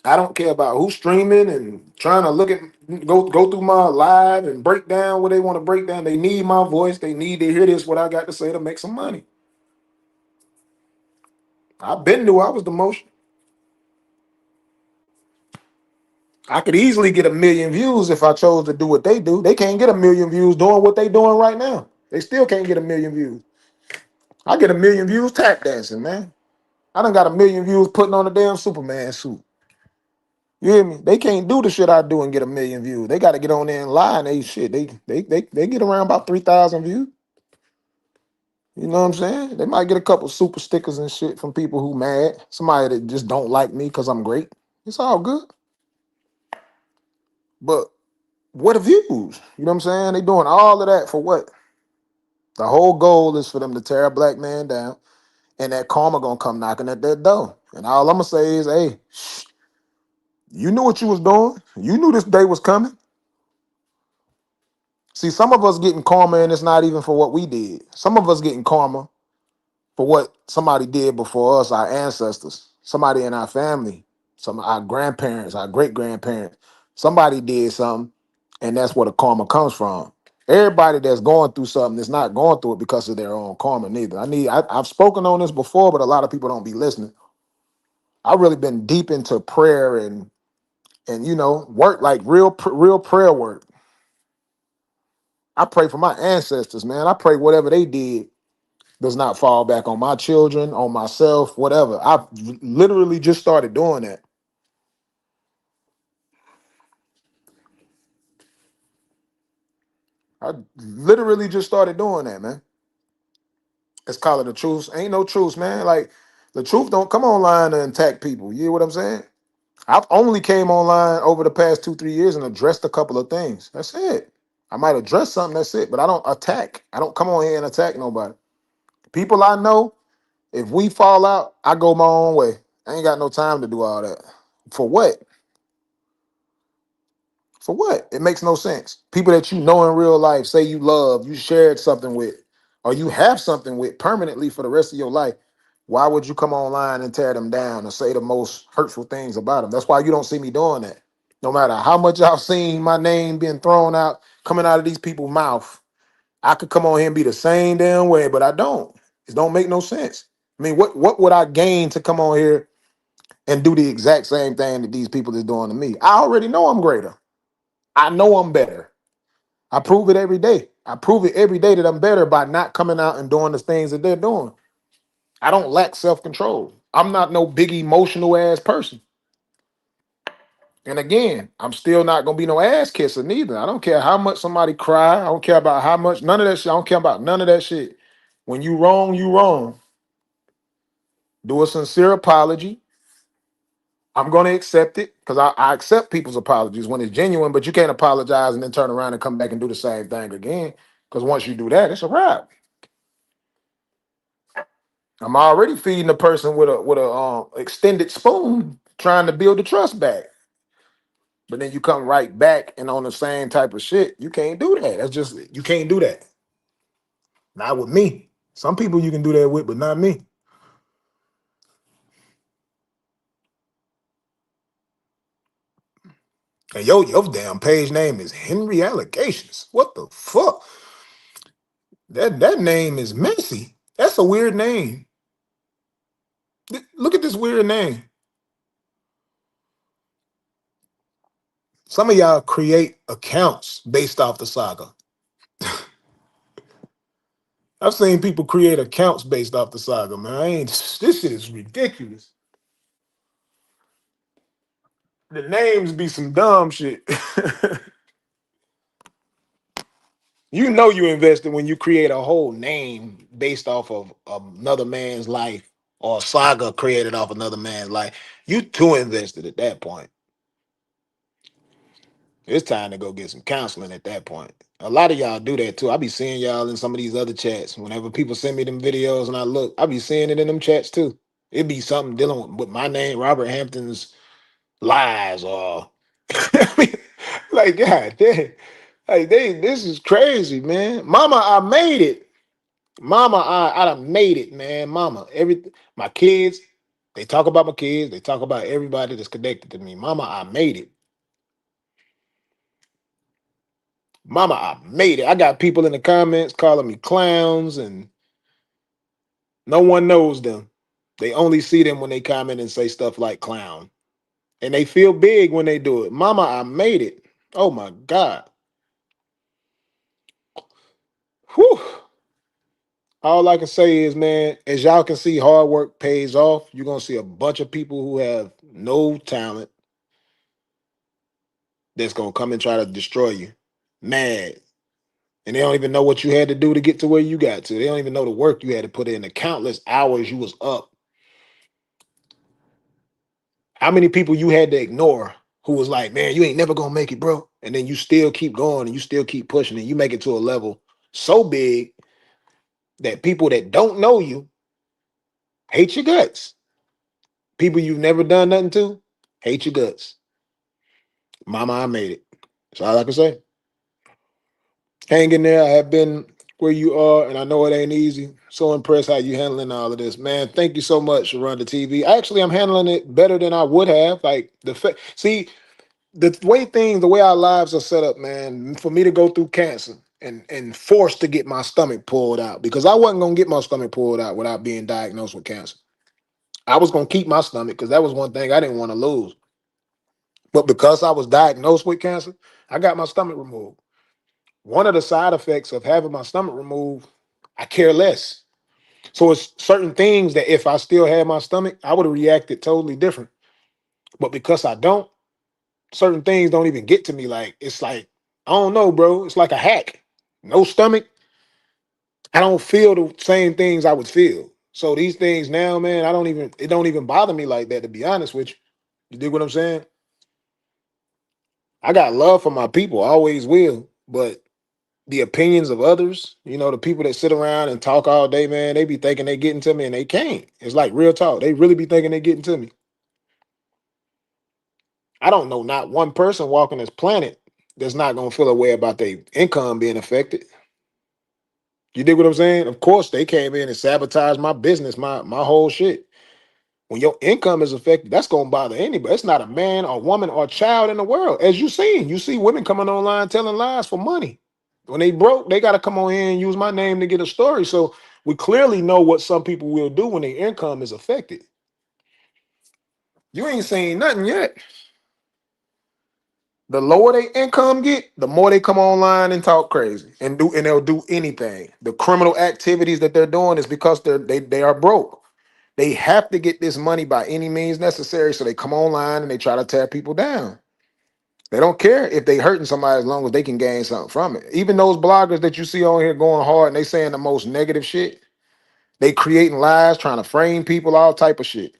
I don't care about who's streaming and trying to look at go through my live and break down what they want to break down. They need my voice. They need to hear this what I got to say to make some money. I've been knew I was the most. I could easily get 1 million views if I chose to do what they do. They can't get 1 million views doing what they doing right now. They still can't get 1 million views. I get 1 million views tap dancing, man. I done got 1 million views putting on a damn Superman suit. You hear me? They can't do the shit I do and get 1 million views. They got to get on there and lie and they shit. They get around about 3,000 views. You know what I'm saying? They might get a couple super stickers and shit from people who mad. Somebody that just don't like me because I'm great. It's all good. But what are views? You know what I'm saying? They doing all of that for what? The whole goal is for them to tear a black man down, and that karma gonna come knocking at that door. And all I'm gonna say is, hey, you knew what you was doing. You knew this day was coming. See, some of us getting karma, and it's not even for what we did. Some of us getting karma for what somebody did before us, our ancestors, somebody in our family, some our grandparents, our great grandparents. Somebody did something, and that's where the karma comes from. Everybody that's going through something is not going through it because of their own karma neither. I've spoken on this before, but a lot of people don't be listening. I've really been deep into prayer and work like real prayer work. I pray for my ancestors, man. I pray whatever they did does not fall back on my children, on myself, whatever. I've literally just started doing that. I literally just started doing that, man. Let's call it the truth. Ain't no truth, man. Like the truth don't come online and attack people. You hear what I'm saying? I've only came online over the past 2, 3 years and addressed a couple of things. That's it. I might address something, that's it. But I don't attack. I don't come on here and attack nobody. People I know, if we fall out, I go my own way. I ain't got no time to do all that. For what? For what? It makes no sense. People that you know in real life, say you love, you shared something with, or you have something with permanently for the rest of your life. Why would you come online and tear them down and say the most hurtful things about them? That's why you don't see me doing that. No matter how much I've seen my name being thrown out, coming out of these people's mouth, I could come on here and be the same damn way, but I don't. It don't make no sense. I mean, what would I gain to come on here and do the exact same thing that these people is doing to me? I already know I'm greater. I know I'm better. I prove it every day. I prove it every day that I'm better by not coming out and doing the things that they're doing. I don't lack self-control. I'm not no big emotional ass person. And again, I'm still not gonna be no ass kisser neither. I don't care how much somebody cry. I don't care about how much none of that shit. I don't care about none of that shit. When you wrong, you wrong. Do a sincere apology. I'm gonna accept it because I accept people's apologies when it's genuine, but you can't apologize and then turn around and come back and do the same thing again. Because once you do that, it's a wrap. I'm already feeding a person with a extended spoon, trying to build the trust back. But then you come right back and on the same type of shit. You can't do that. That's just you can't do that. Not with me. Some people you can do that with, but not me. And your damn page name is Henry Allegations. What the fuck? That name is messy. That's a weird name. Look at this weird name. Some of y'all create accounts based off the saga. I've seen people create accounts based off the saga, man. I ain't this shit is ridiculous. The names be some dumb shit. You know you invested when you create a whole name based off of another man's life or a saga created off another man's life. You too invested at that point. It's time to go get some counseling at that point. A lot of y'all do that too. I be seeing y'all in some of these other chats. Whenever people send me them videos and I look, I be seeing it in them chats too. It be something dealing with my name, Robert Hampton's lies, or I mean, like God damn, like this is crazy, man. Mama, I made it. Mama, I done made it, man. Mama, my kids, they talk about my kids, they talk about everybody that's connected to me. Mama, I made it. Mama, I made it. I got people in the comments calling me clowns, and no one knows them. They only see them when they comment and say stuff like clown. And they feel big when they do it. Mama, I made it. Oh my God. Whew. All I can say is, man, as y'all can see, hard work pays off. You're gonna see a bunch of people who have no talent, that's gonna come and try to destroy you. Mad. And they don't even know what you had to do to get to where you got to. They don't even know the work you had to put in, the countless hours you was up. How many people you had to ignore who was like, man, you ain't never gonna make it, bro. And then you still keep going and you still keep pushing and you make it to a level so big that people that don't know you hate your guts. People you've never done nothing to hate your guts. Mama, I made it. That's all I can say. Hang in there. I have been where you are, and I know it ain't easy. So impressed how you handling all of this, man. Thank you so much, Run the TV. Actually, I'm handling it better than I would have. Like see the way things, the way our lives are set up, man. For me to go through cancer and forced to get my stomach pulled out because I wasn't gonna get my stomach pulled out without being diagnosed with cancer. I was gonna keep my stomach because that was one thing I didn't want to lose. But because I was diagnosed with cancer, I got my stomach removed. One of the side effects of having my stomach removed, I care less. So it's certain things that if I still had my stomach, I would have reacted totally different. But because I don't, certain things don't even get to me. Like it's like, I don't know, bro. It's like a hack. No stomach, I don't feel the same things I would feel. So these things now, man, it don't even bother me like that, to be honest with you. You dig what I'm saying? I got love for my people, I always will. But the opinions of others, the people that sit around and talk all day, man, they be thinking they getting to me and they can't. It's like real talk. They really be thinking they getting to me. I don't know not one person walking this planet that's not gonna feel a way about their income being affected. You dig what I'm saying? Of course, they came in and sabotaged my business, my whole shit. When your income is affected, that's gonna bother anybody. It's not a man or woman or child in the world. As you see women coming online telling lies for money. When they broke, they gotta come on here and use my name to get a story. So we clearly know what some people will do when their income is affected. You ain't seen nothing yet. The lower they income get, the more they come online and talk crazy and they'll do anything. The criminal activities that they're doing is because they are broke. They have to get this money by any means necessary. So they come online and they try to tear people down. They don't care if they hurting somebody as long as they can gain something from it. Even those bloggers that you see on here going hard and they saying the most negative shit, they creating lies, trying to frame people, all type of shit.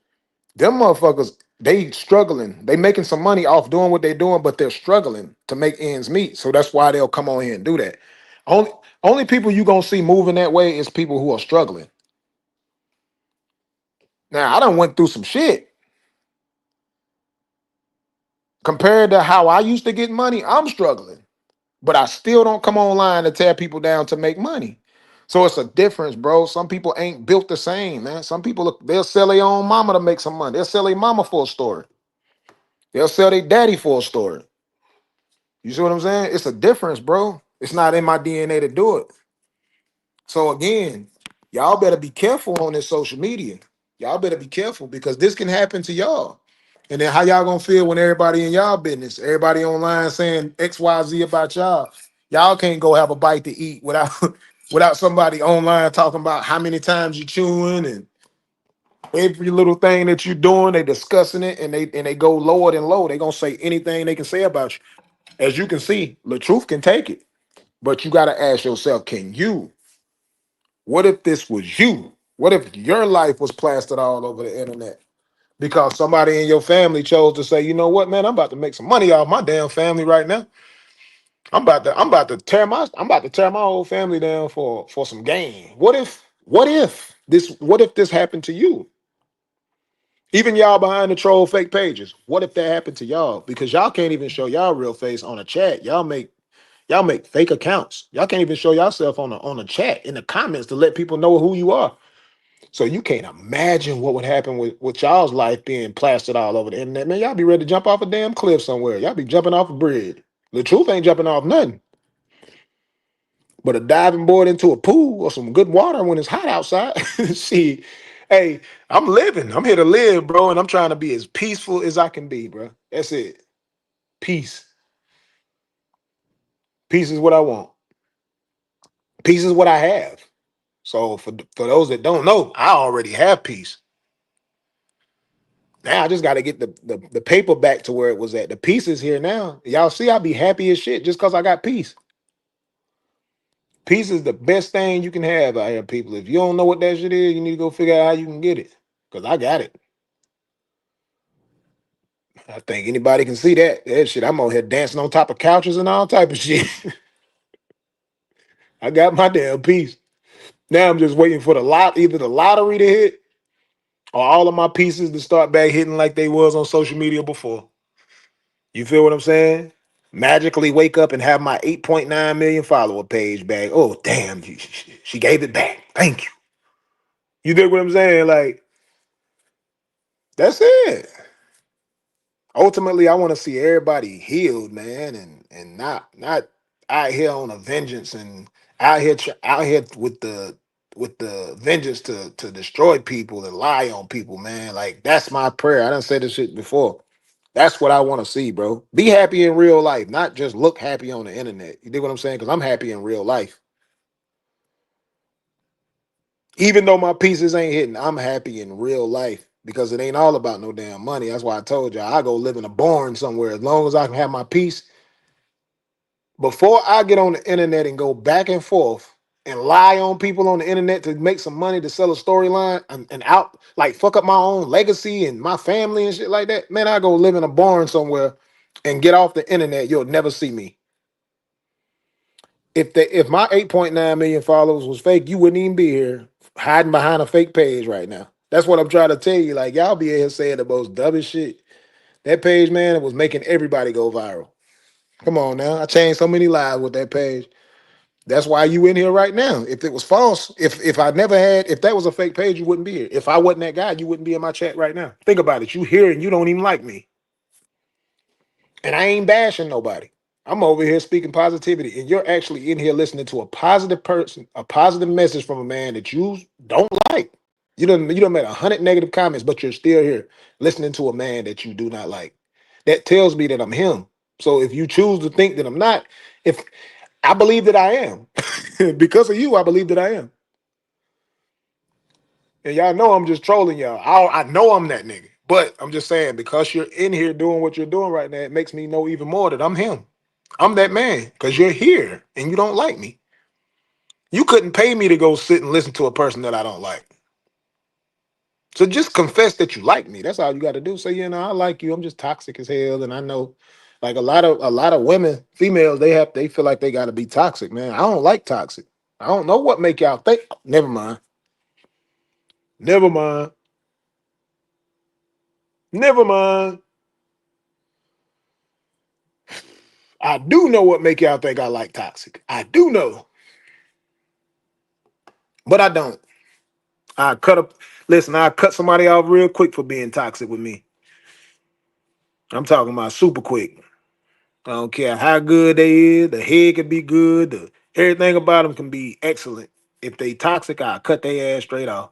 Them motherfuckers, they struggling. They making some money off doing what they're doing, but they're struggling to make ends meet. So that's why they'll come on here and do that. Only only people you gonna see moving that way is people who are struggling. Now I done went through some shit. Compared to how I used to get money, I'm struggling. But I still don't come online to tear people down to make money. So it's a difference, bro. Some people ain't built the same, man. Some people they'll sell their own mama to make some money. They'll sell their mama for a story. They'll sell their daddy for a story. You see what I'm saying? It's a difference, bro. It's not in my DNA to do it. So again, y'all better be careful on this social media. Y'all better be careful because this can happen to y'all. And then how y'all gonna feel when everybody in y'all business, everybody online saying XYZ about y'all? Y'all can't go have a bite to eat without without somebody online talking about how many times you chewing and every little thing that you doing, they discussing it and they go lower than low. They gonna say anything they can say about you. As you can see, the truth can take it. But you gotta ask yourself, can you? What if this was you? What if your life was plastered all over the internet? Because somebody in your family chose to say, you know what, man, I'm about to make some money off my damn family right now. I'm about to tear my whole family down for some gain. What if this happened to you? Even y'all behind the troll fake pages. What if that happened to y'all? Because y'all can't even show y'all real face on a chat. Y'all make fake accounts. Y'all can't even show yourself on a chat in the comments to let people know who you are. So you can't imagine what would happen with y'all's life being plastered all over the internet. Man, y'all be ready to jump off a damn cliff somewhere. Y'all be jumping off a bridge. The truth ain't jumping off nothing. But a diving board into a pool or some good water when it's hot outside. See, hey, I'm living. I'm here to live, bro, and I'm trying to be as peaceful as I can be, bro. That's it. Peace. Peace is what I want. Peace is what I have. So for those that don't know, I already have peace. Now I just got to get the paper back to where it was at. The peace is here now. Y'all see, I'll be happy as shit just because I got peace. Peace is the best thing you can have out here, people. If you don't know what that shit is, you need to go figure out how you can get it. Because I got it. I think anybody can see that. That shit, I'm on here dancing on top of couches and all type of shit. I got my damn peace. Now I'm just waiting for either the lottery to hit or all of my pieces to start back hitting like they was on social media before. You feel what I'm saying? Magically wake up and have my 8.9 million follower page back. Oh, damn, she gave it back. Thank you. You dig what I'm saying? Like, that's it. Ultimately, I want to see everybody healed, man, and not out here on a vengeance and out here with the vengeance to destroy people and lie on people, man. Like that's my prayer. I done said this shit before. That's what I want to see, bro. Be happy in real life, not just look happy on the internet. You dig what I'm saying? Because I'm happy in real life. Even though my pieces ain't hitting, I'm happy in real life because it ain't all about no damn money. That's why I told you I go live in a barn somewhere. As long as I can have my peace, before I get on the internet and go back and forth and lie on people on the internet to make some money to sell a storyline and out like fuck up my own legacy and my family and shit like that, man, I go live in a barn somewhere and get off the internet. You'll never see me. If my 8.9 million followers was fake, you wouldn't even be here hiding behind a fake page right now. That's what I'm trying to tell you. Like y'all be here saying the most dumbest shit. That page, man, it was making everybody go viral. Come on now. I changed so many lives with that page. That's why you in here right now. If it was false, if I never had, if that was a fake page, you wouldn't be here. If I wasn't that guy, you wouldn't be in my chat right now. Think about it. You here and you don't even like me. And I ain't bashing nobody. I'm over here speaking positivity, and you're actually in here listening to a positive person, a positive message from a man that you don't like. You don't made 100 negative comments, but you're still here listening to a man that you do not like. That tells me that I'm him. So if you choose to think that I'm not, if I believe that I am, because of you, I believe that I am. And y'all know I'm just trolling y'all. I know I'm that nigga, but I'm just saying because you're in here doing what you're doing right now, it makes me know even more that I'm him. I'm that man because you're here and you don't like me. You couldn't pay me to go sit and listen to a person that I don't like. So just confess that you like me. That's all you got to do. Say, I like you. I'm just toxic as hell, and I know, like a lot of women, females, they feel like they got to be toxic, man. I don't like toxic. I don't know what make y'all think. Never mind. Never mind. Never mind. I do know what make y'all think I like toxic. I do know, but I don't. I cut up. Listen, I cut somebody off real quick for being toxic with me. I'm talking about super quick. I don't care how good they is. The head can be good. Everything about them can be excellent. If they toxic, I cut their ass straight off.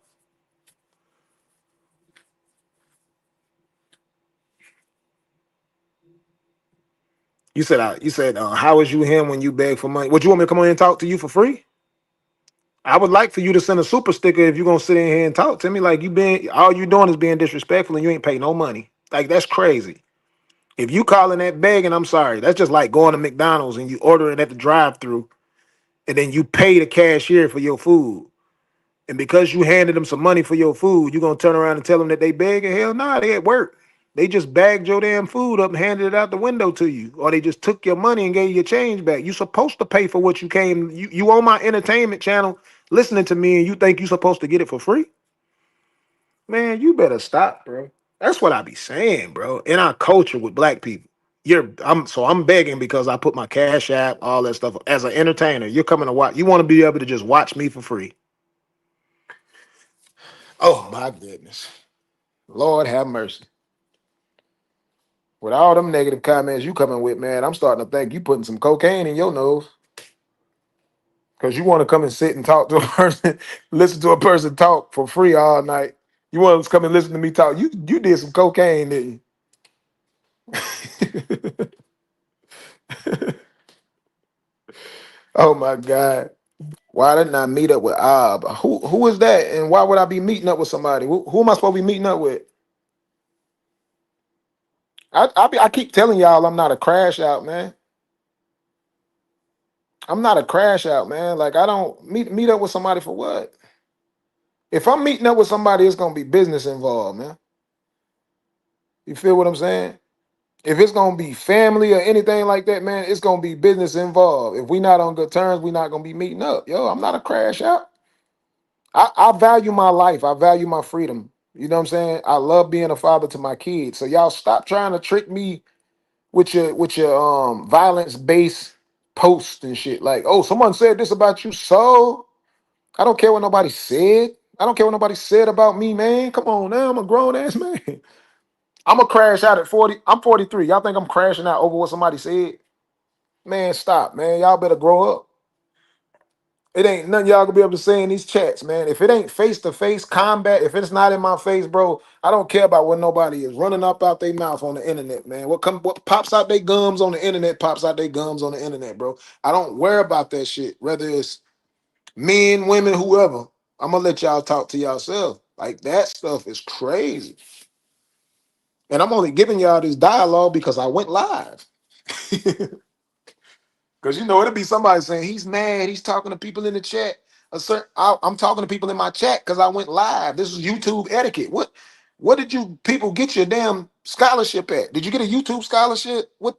You said, how is you him when you beg for money? Would you want me to come on and talk to you for free? I would like for you to send a super sticker if you're gonna sit in here and talk to me. Like all you doing is being disrespectful and you ain't pay no money. Like that's crazy. If you calling that begging, I'm sorry. That's just like going to McDonald's and you ordering at the drive-through and then you pay the cashier for your food. And because you handed them some money for your food, you gonna turn around and tell them that they begging? Hell nah, they at work. They just bagged your damn food up and handed it out the window to you. Or they just took your money and gave you your change back. You supposed to pay for what you came. You on my entertainment channel listening to me and you think you supposed to get it for free? Man, you better stop, bro. That's what I be saying, bro. In our culture with black people. I'm begging because I put my cash app, all that stuff as an entertainer. You're coming to watch. You want to be able to just watch me for free. Oh my goodness. Lord have mercy. With all them negative comments you coming with, man, I'm starting to think you putting some cocaine in your nose. Because you want to come and sit and talk to a person, listen to a person talk for free all night. You want to come and listen to me talk. You did some cocaine, didn't you? Oh my God. Why didn't I meet up with Ab? Who is that? And why would I be meeting up with somebody? Who am I supposed to be meeting up with? I keep telling y'all I'm not a crash out, man. I'm not a crash out, man. Like I don't meet up with somebody for what? If I'm meeting up with somebody, it's gonna be business involved, man. You feel what I'm saying? If it's gonna be family or anything like that, man, it's gonna be business involved. If we not on good terms, we not gonna be meeting up. Yo, I'm not a crash out. I value my life. I value my freedom. You know what I'm saying? I love being a father to my kids. So y'all stop trying to trick me with your violence based posts and shit. Like, oh, someone said this about you. So I don't care what nobody said. I don't care what nobody said about me, man. Come on now. I'm a grown ass man. I'm gonna crash out at 40. I'm 43. Y'all think I'm crashing out over what somebody said? Man, stop, man. Y'all better grow up. It ain't nothing y'all gonna be able to say in these chats, man. If it ain't face to face combat, if it's not in my face, bro, I don't care about what nobody is running up out their mouth on the internet, man. What pops out their gums on the internet pops out their gums on the internet, bro. I don't worry about that shit. Whether it's men, women, whoever, I'm gonna let y'all talk to yourself. Like that stuff is crazy. And I'm only giving y'all this dialogue because I went live. Because you know it'll be somebody saying he's mad, he's talking to people in the chat. I'm talking to people in my chat because I went live. This is YouTube etiquette. What did you people get your damn scholarship at? Did you get a YouTube scholarship? What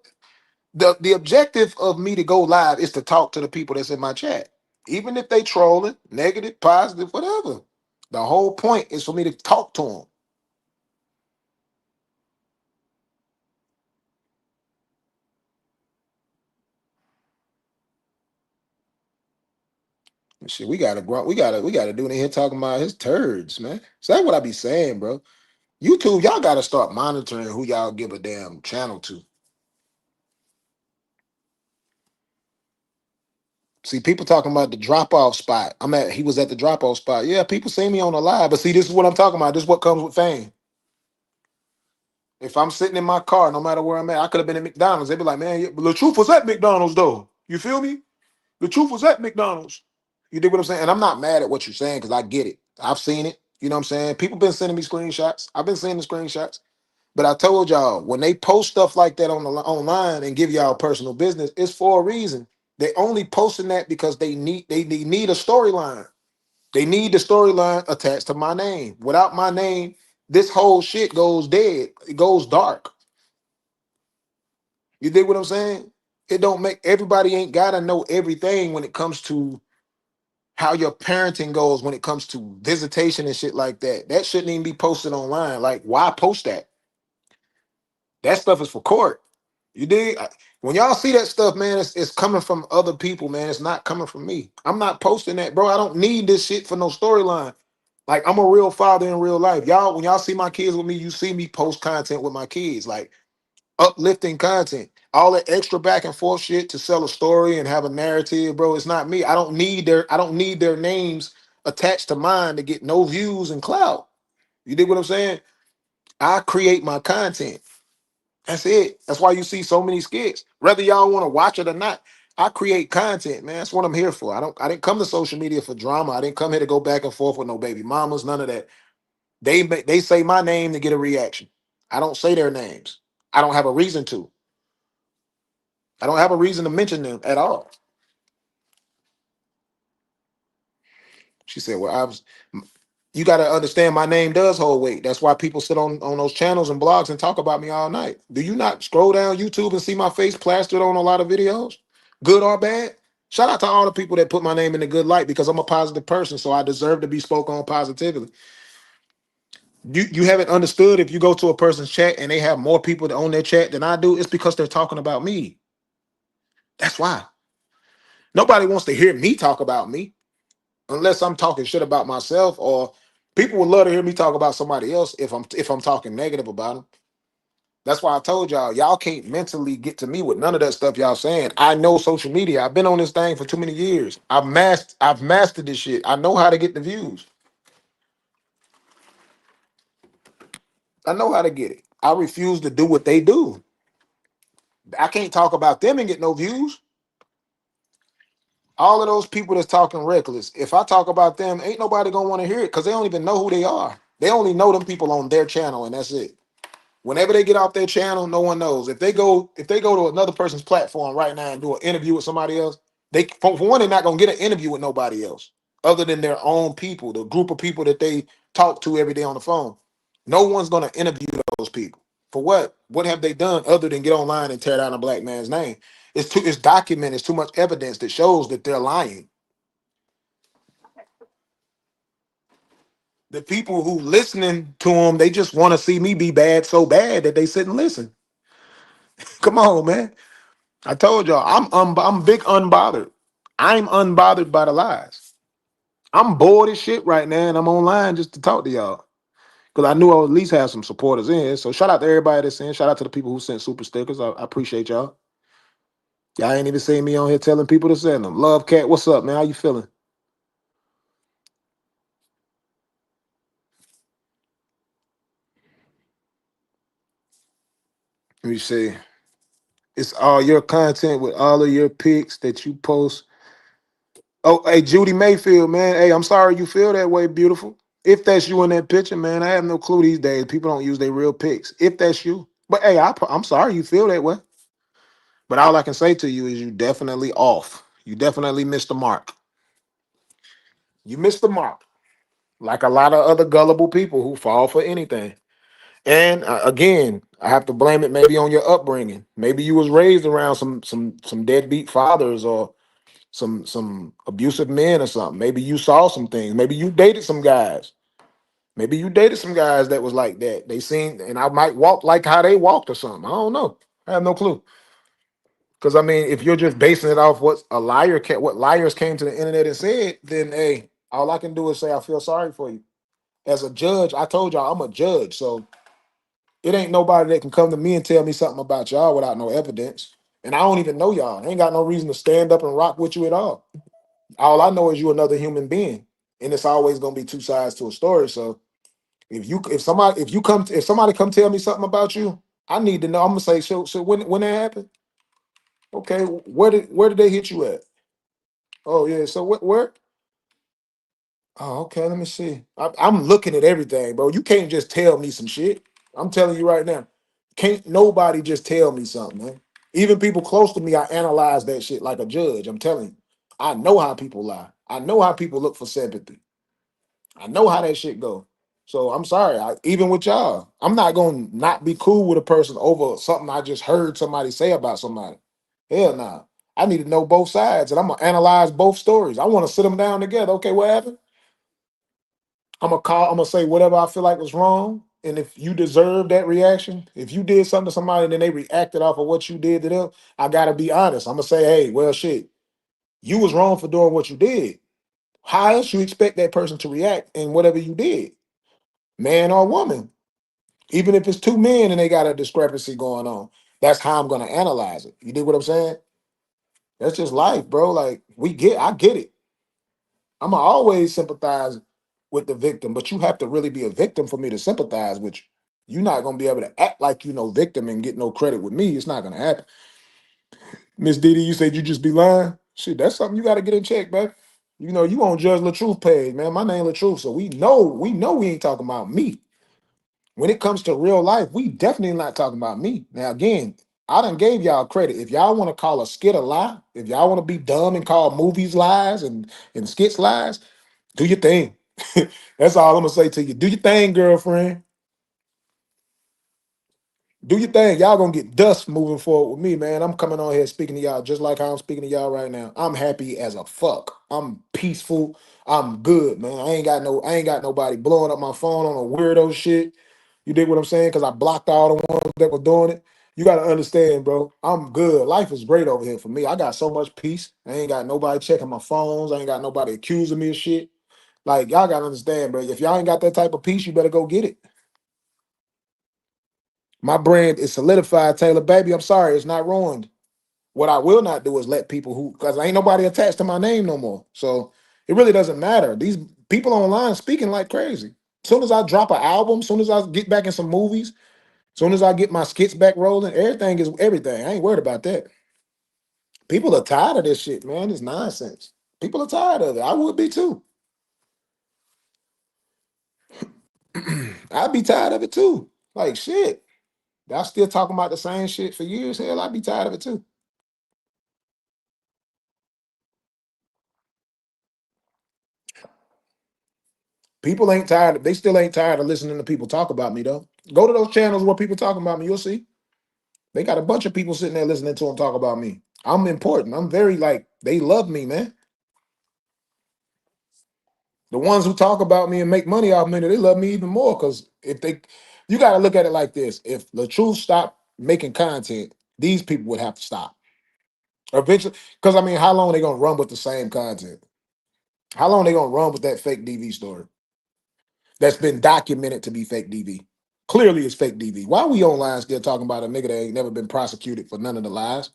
the objective of me to go live is to talk to the people that's in my chat. Even if they trolling, negative, positive, whatever. The whole point is for me to talk to them. Shit, we gotta do it in here talking about his turds, man. So that's what I be saying, bro. YouTube, y'all gotta start monitoring who y'all give a damn channel to. See, people talking about the drop off spot. He was at the drop off spot. Yeah, people see me on the live, but see, this is what I'm talking about. This is what comes with fame. If I'm sitting in my car, no matter where I'm at, I could have been at McDonald's. They'd be like, man, the truth was at McDonald's though. You feel me? The truth was at McDonald's. You dig what I'm saying? And I'm not mad at what you're saying because I get it. I've seen it. You know what I'm saying? People been sending me screenshots. I've been seeing the screenshots. But I told y'all when they post stuff like that on the online and give y'all personal business, it's for a reason. They only posting that because they need a storyline. They need the storyline attached to my name. Without my name, this whole shit goes dead. It goes dark. You dig what I'm saying? It don't make everybody ain't gotta know everything when it comes to how your parenting goes when it comes to visitation and shit like that. That shouldn't even be posted online. Like, why post that? That stuff is for court. You dig? When y'all see that stuff, man, it's coming from other people, man. It's not coming from me. I'm not posting that, bro. I don't need this shit for no storyline. Like, I'm a real father in real life. Y'all, when y'all see my kids with me, you see me post content with my kids, like uplifting content. All that extra back and forth shit to sell a story and have a narrative, bro. It's not me. I don't need their names attached to mine to get no views and clout. You dig what I'm saying? I create my content. That's it. That's why you see so many skits. Whether y'all want to watch it or not, I create content, man. That's what I'm here for. I didn't come to social media for drama. I didn't come here to go back and forth with no baby mamas, none of that. They say my name to get a reaction. I don't say their names. I don't have a reason to. I don't have a reason to mention them at all. She said, "Well, I was you got to understand my name does hold weight. That's why people sit on those channels and blogs and talk about me all night. Do you not scroll down YouTube and see my face plastered on a lot of videos, good or bad? Shout out to all the people that put my name in a good light because I'm a positive person, so I deserve to be spoken on positively. You haven't understood if you go to a person's chat and they have more people on their chat than I do, it's because they're talking about me. That's why. Nobody wants to hear me talk about me unless I'm talking shit about myself or people would love to hear me talk about somebody else if I'm talking negative about them. That's why I told y'all can't mentally get to me with none of that stuff y'all saying. I know social media. I've been on this thing for too many years. I've mastered this shit. I know how to get the views. I know how to get it. I refuse to do what they do. I can't talk about them and get no views. All of those people that's talking reckless, if I talk about them, ain't nobody gonna want to hear it because they don't even know who they are. They only know them people on their channel, and that's it. Whenever they get off their channel, no one knows. If they go to another person's platform right now and do an interview with somebody else, they for one, they're not gonna get an interview with nobody else other than their own people, the group of people that they talk to every day on the phone. No one's gonna interview those people. For what? What have they done other than get online and tear down a black man's name? It's documented, it's too much evidence that shows that they're lying. The people who listening to them, they just want to see me be bad so bad that they sit and listen. Come on, man. I told y'all, I'm big unbothered. I'm unbothered by the lies. I'm bored as shit right now, and I'm online just to talk to y'all. Because I knew I would at least have some supporters in here. So shout out to everybody that's in. Shout out to the people who sent super stickers. I appreciate y'all. Y'all ain't even seen me on here telling people to send them. Love Cat, what's up, man? How you feeling? Let me see. It's all your content with all of your pics that you post. Oh, hey, Judy Mayfield, man. Hey, I'm sorry you feel that way, beautiful. If that's you in that picture, man, I have no clue these days. People don't use their real pics. If that's you. But hey, I'm sorry you feel that way. But all I can say to you is you definitely off. You definitely missed the mark. You missed the mark. Like a lot of other gullible people who fall for anything. And again, I have to blame it maybe on your upbringing. Maybe you was raised around some deadbeat fathers or some abusive men or something. Maybe you saw some things. Maybe you dated some guys. Maybe you dated some guys that was like that. They seen, and I might walk like how they walked or something. I don't know. I have no clue. Because I mean, if you're just basing it off what liars came to the internet and said, then hey, all I can do is say I feel sorry for you. As a judge, I told y'all I'm a judge, so it ain't nobody that can come to me and tell me something about y'all without no evidence. And I don't even know y'all. I ain't got no reason to stand up and rock with you at all. All I know is you another human being, and it's always gonna be two sides to a story. So if somebody come tell me something about you, I need to know. I'm gonna say, so when that happened, okay, where did they hit you at? Oh yeah, so where? Oh, okay, let me see. I'm looking at everything, bro. You can't just tell me some shit. I'm telling you right now. Can't nobody just tell me something, man. Even people close to me, I analyze that shit like a judge. I'm telling you. I know how people lie. I know how people look for sympathy. I know how that shit go. So I'm sorry. Even with y'all, I'm not gonna not be cool with a person over something I just heard somebody say about somebody. Hell nah. I need to know both sides, and I'm gonna analyze both stories. I want to sit them down together. Okay, what happened? I'm gonna say whatever I feel like was wrong. And if you deserve that reaction, if you did something to somebody and then they reacted off of what you did to them, I gotta be honest. I'm gonna say, hey, well, shit, you was wrong for doing what you did. How else you expect that person to react in whatever you did, man or woman? Even if it's two men and they got a discrepancy going on, that's how I'm gonna analyze it. You dig what I'm saying? That's just life, bro. Like I get it. I'm gonna always sympathize with the victim, but you have to really be a victim for me to sympathize with you. You're not gonna be able to act like you know victim and get no credit with me. It's not gonna happen. Miss Didi, you said you just be lying. Shit, that's something you got to get in check, man. You know, you on Judge LaTruth page, man. My name LaTruth, so we ain't talking about me. When it comes to real life, we definitely not talking about me. Now, again, I done gave y'all credit. If y'all want to call a skit a lie, if y'all want to be dumb and call movies lies and skits lies, do your thing. That's all I'm gonna say to you. Do your thing, girlfriend. Do your thing. Y'all gonna get dust moving forward with me, man. I'm coming on here speaking to y'all just like how I'm speaking to y'all right now. I'm happy as a fuck. I'm peaceful. I'm good, man. I ain't got nobody blowing up my phone on a weirdo shit. You dig what I'm saying? Because I blocked all the ones that were doing it. You gotta understand, bro. I'm good. Life is great over here for me. I got so much peace. I ain't got nobody checking my phones. I ain't got nobody accusing me of shit. Like y'all gotta understand, bro. If y'all ain't got that type of peace, you better go get it. My brand is solidified, Taylor. Baby, I'm sorry, it's not ruined. What I will not do is let people who, because ain't nobody attached to my name no more. So it really doesn't matter. These people online speaking like crazy. Soon as I drop an album, soon as I get back in some movies, soon as I get my skits back rolling, everything is everything. I ain't worried about that. People are tired of this shit, man. It's nonsense. People are tired of it. I would be too. I'd be tired of it too. Like shit. Y'all still talking about the same shit for years. Hell, I'd be tired of it too. People ain't tired. They still ain't tired of listening to people talk about me though. Go to those channels where people talking about me. You'll see. They got a bunch of people sitting there listening to them talk about me. I'm important. I'm very like they love me, man. The ones who talk about me and make money off me, they love me even more. Because if they, you got to look at it like this: if the truth stopped making content, these people would have to stop eventually. Because I mean, how long they gonna run with the same content? How long they gonna run with that fake DV story that's been documented to be fake DV? Clearly, it's fake DV. Why are we online still talking about a nigga that ain't never been prosecuted for none of the lies?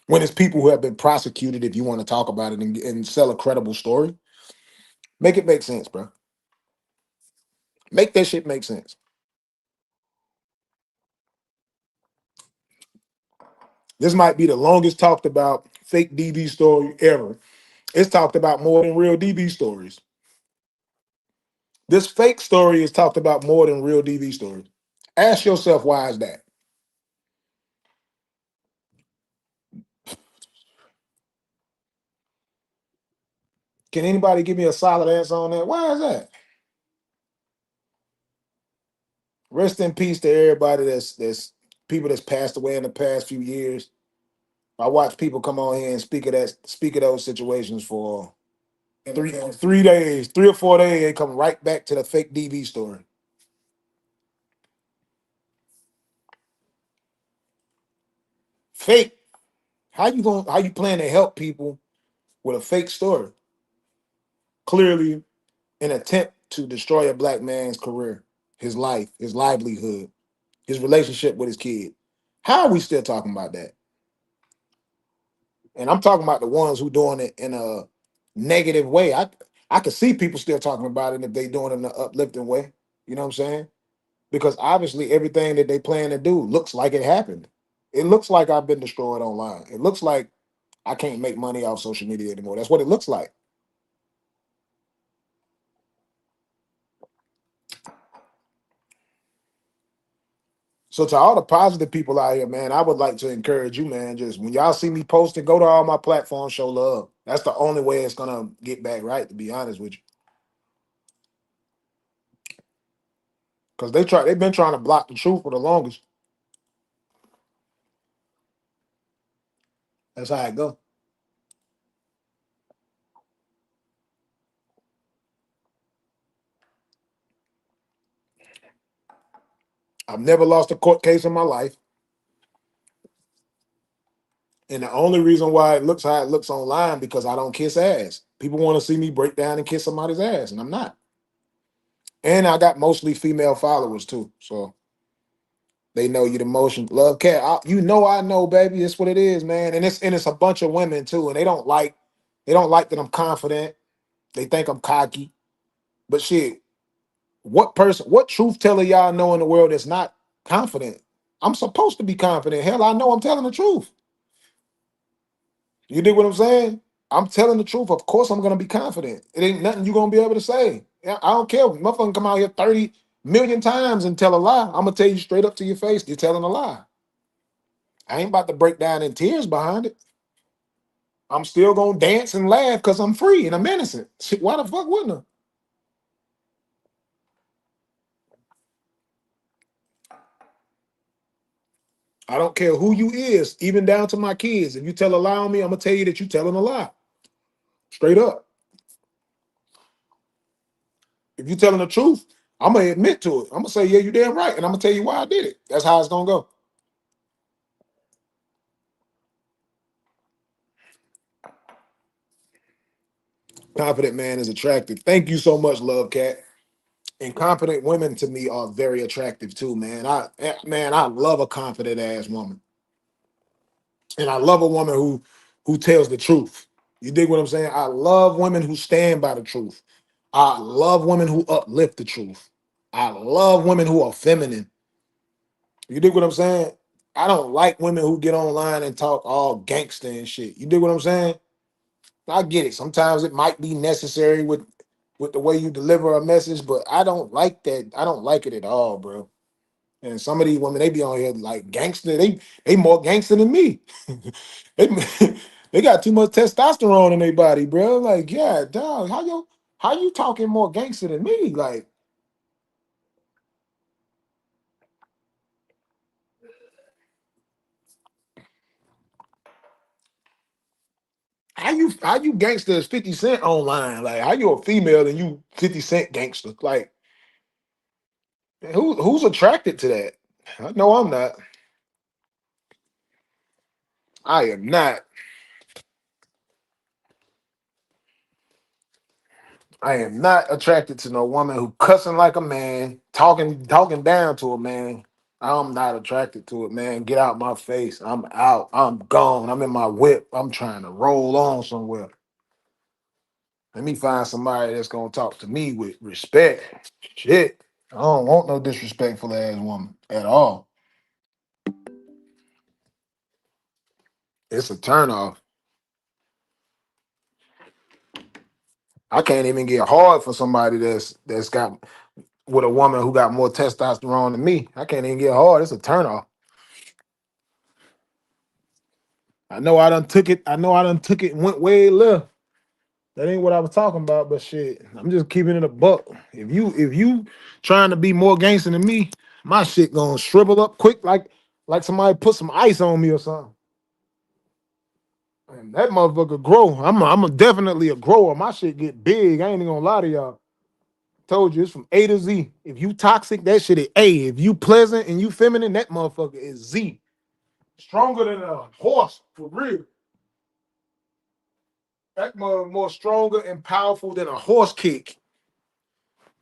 When it's people who have been prosecuted, if you want to talk about it and sell a credible story, make it make sense, bro. Make that shit make sense. This might be the longest talked about fake DB story ever. It's talked about more than real DB stories. This fake story is talked about more than real DB stories. Ask yourself, why is that? Can anybody give me a solid answer on that? Why is that? Rest in peace to everybody that's people that's passed away in the past few years. I watch people come on here and speak of those situations for 3 days, 3 or 4 days. They come right back to the fake DV story. Fake. How you plan to help people with a fake story? Clearly an attempt to destroy a black man's career, his life, his livelihood, his relationship with his kid. How are we still talking about that? And I'm talking about the ones who doing it in a negative way. I could see people still talking about it if they doing it in an uplifting way. You know what I'm saying? Because obviously everything that they plan to do looks like it happened. It looks like I've been destroyed online. It looks like I can't make money off social media anymore. That's what it looks like. So to all the positive people out here, man, I would like to encourage you, man. Just when y'all see me posting, go to all my platforms, show love. That's the only way it's gonna get back right, to be honest with you. Because they've been trying to block the truth for the longest. That's how it go. I've never lost a court case in my life. And the only reason why it looks how it looks online because I don't kiss ass. People want to see me break down and kiss somebody's ass, and I'm not. And I got mostly female followers too. So they know you the motion. Love cat. You know I know, baby. It's what it is, man. And it's a bunch of women too. And they don't like that I'm confident. They think I'm cocky. But shit, what truth teller y'all know in the world that's not confident? I'm supposed to be confident. Hell, I know I'm telling the truth. You dig what I'm saying? I'm telling the truth. Of course, I'm gonna be confident. It ain't nothing you gonna be able to say. Yeah, I don't care. Motherfucker come out here 30 million times and tell a lie. I'm gonna tell you straight up to your face, you're telling a lie. I ain't about to break down in tears behind it. I'm still gonna dance and laugh because I'm free and I'm innocent. Shit, why the fuck wouldn't I don't care who you is, even down to my kids. If you tell a lie on me, I'm gonna tell you that you telling a lie. Straight up. If you telling the truth, I'm gonna admit to it. I'm gonna say, yeah, you damn right, and I'm gonna tell you why I did it. That's how it's gonna go. Confident man is attractive. Thank you so much, Love Cat. And confident women to me are very attractive too, man. I love a confident ass woman. And I love a woman who tells the truth. You dig what I'm saying? I love women who stand by the truth. I love women who uplift the truth. I love women who are feminine. You dig what I'm saying? I don't like women who get online and talk all gangster and shit. You dig what I'm saying? I get it. Sometimes it might be necessary with the way you deliver a message, but I don't like that. I don't like it at all, bro. And some of these women, they be on here like gangster. They more gangster than me. they they got too much testosterone in their body, bro. Like, yeah, dog, how you talking more gangster than me? Like, how you gangster as 50 Cent online? Like, how you a female and you 50 Cent gangster? Like, who's attracted to that? I know I'm not. I am not. I am not attracted to no woman who cussing like a man, talking down to a man. I'm not attracted to it, man. Get out my face. I'm out. I'm gone. I'm in my whip. I'm trying to roll on somewhere. Let me find somebody that's gonna talk to me with respect. Shit. I don't want no disrespectful ass woman at all. It's a turnoff. I can't even get hard for somebody that's got with a woman who got more testosterone than me. I can't even get hard. It's a turnoff. I know I done took it. I know I done took it and went way left. That ain't what I was talking about, but shit, I'm just keeping it a buck. If you trying to be more gangster than me, my shit gonna shrivel up quick like somebody put some ice on me or something. And that motherfucker grow. I'm definitely a grower. My shit get big. I ain't even gonna lie to y'all. Told you it's from A to Z. If you toxic, that shit is A. If you pleasant and you feminine, that motherfucker is Z. Stronger than a horse, for real. That more stronger and powerful than a horse kick.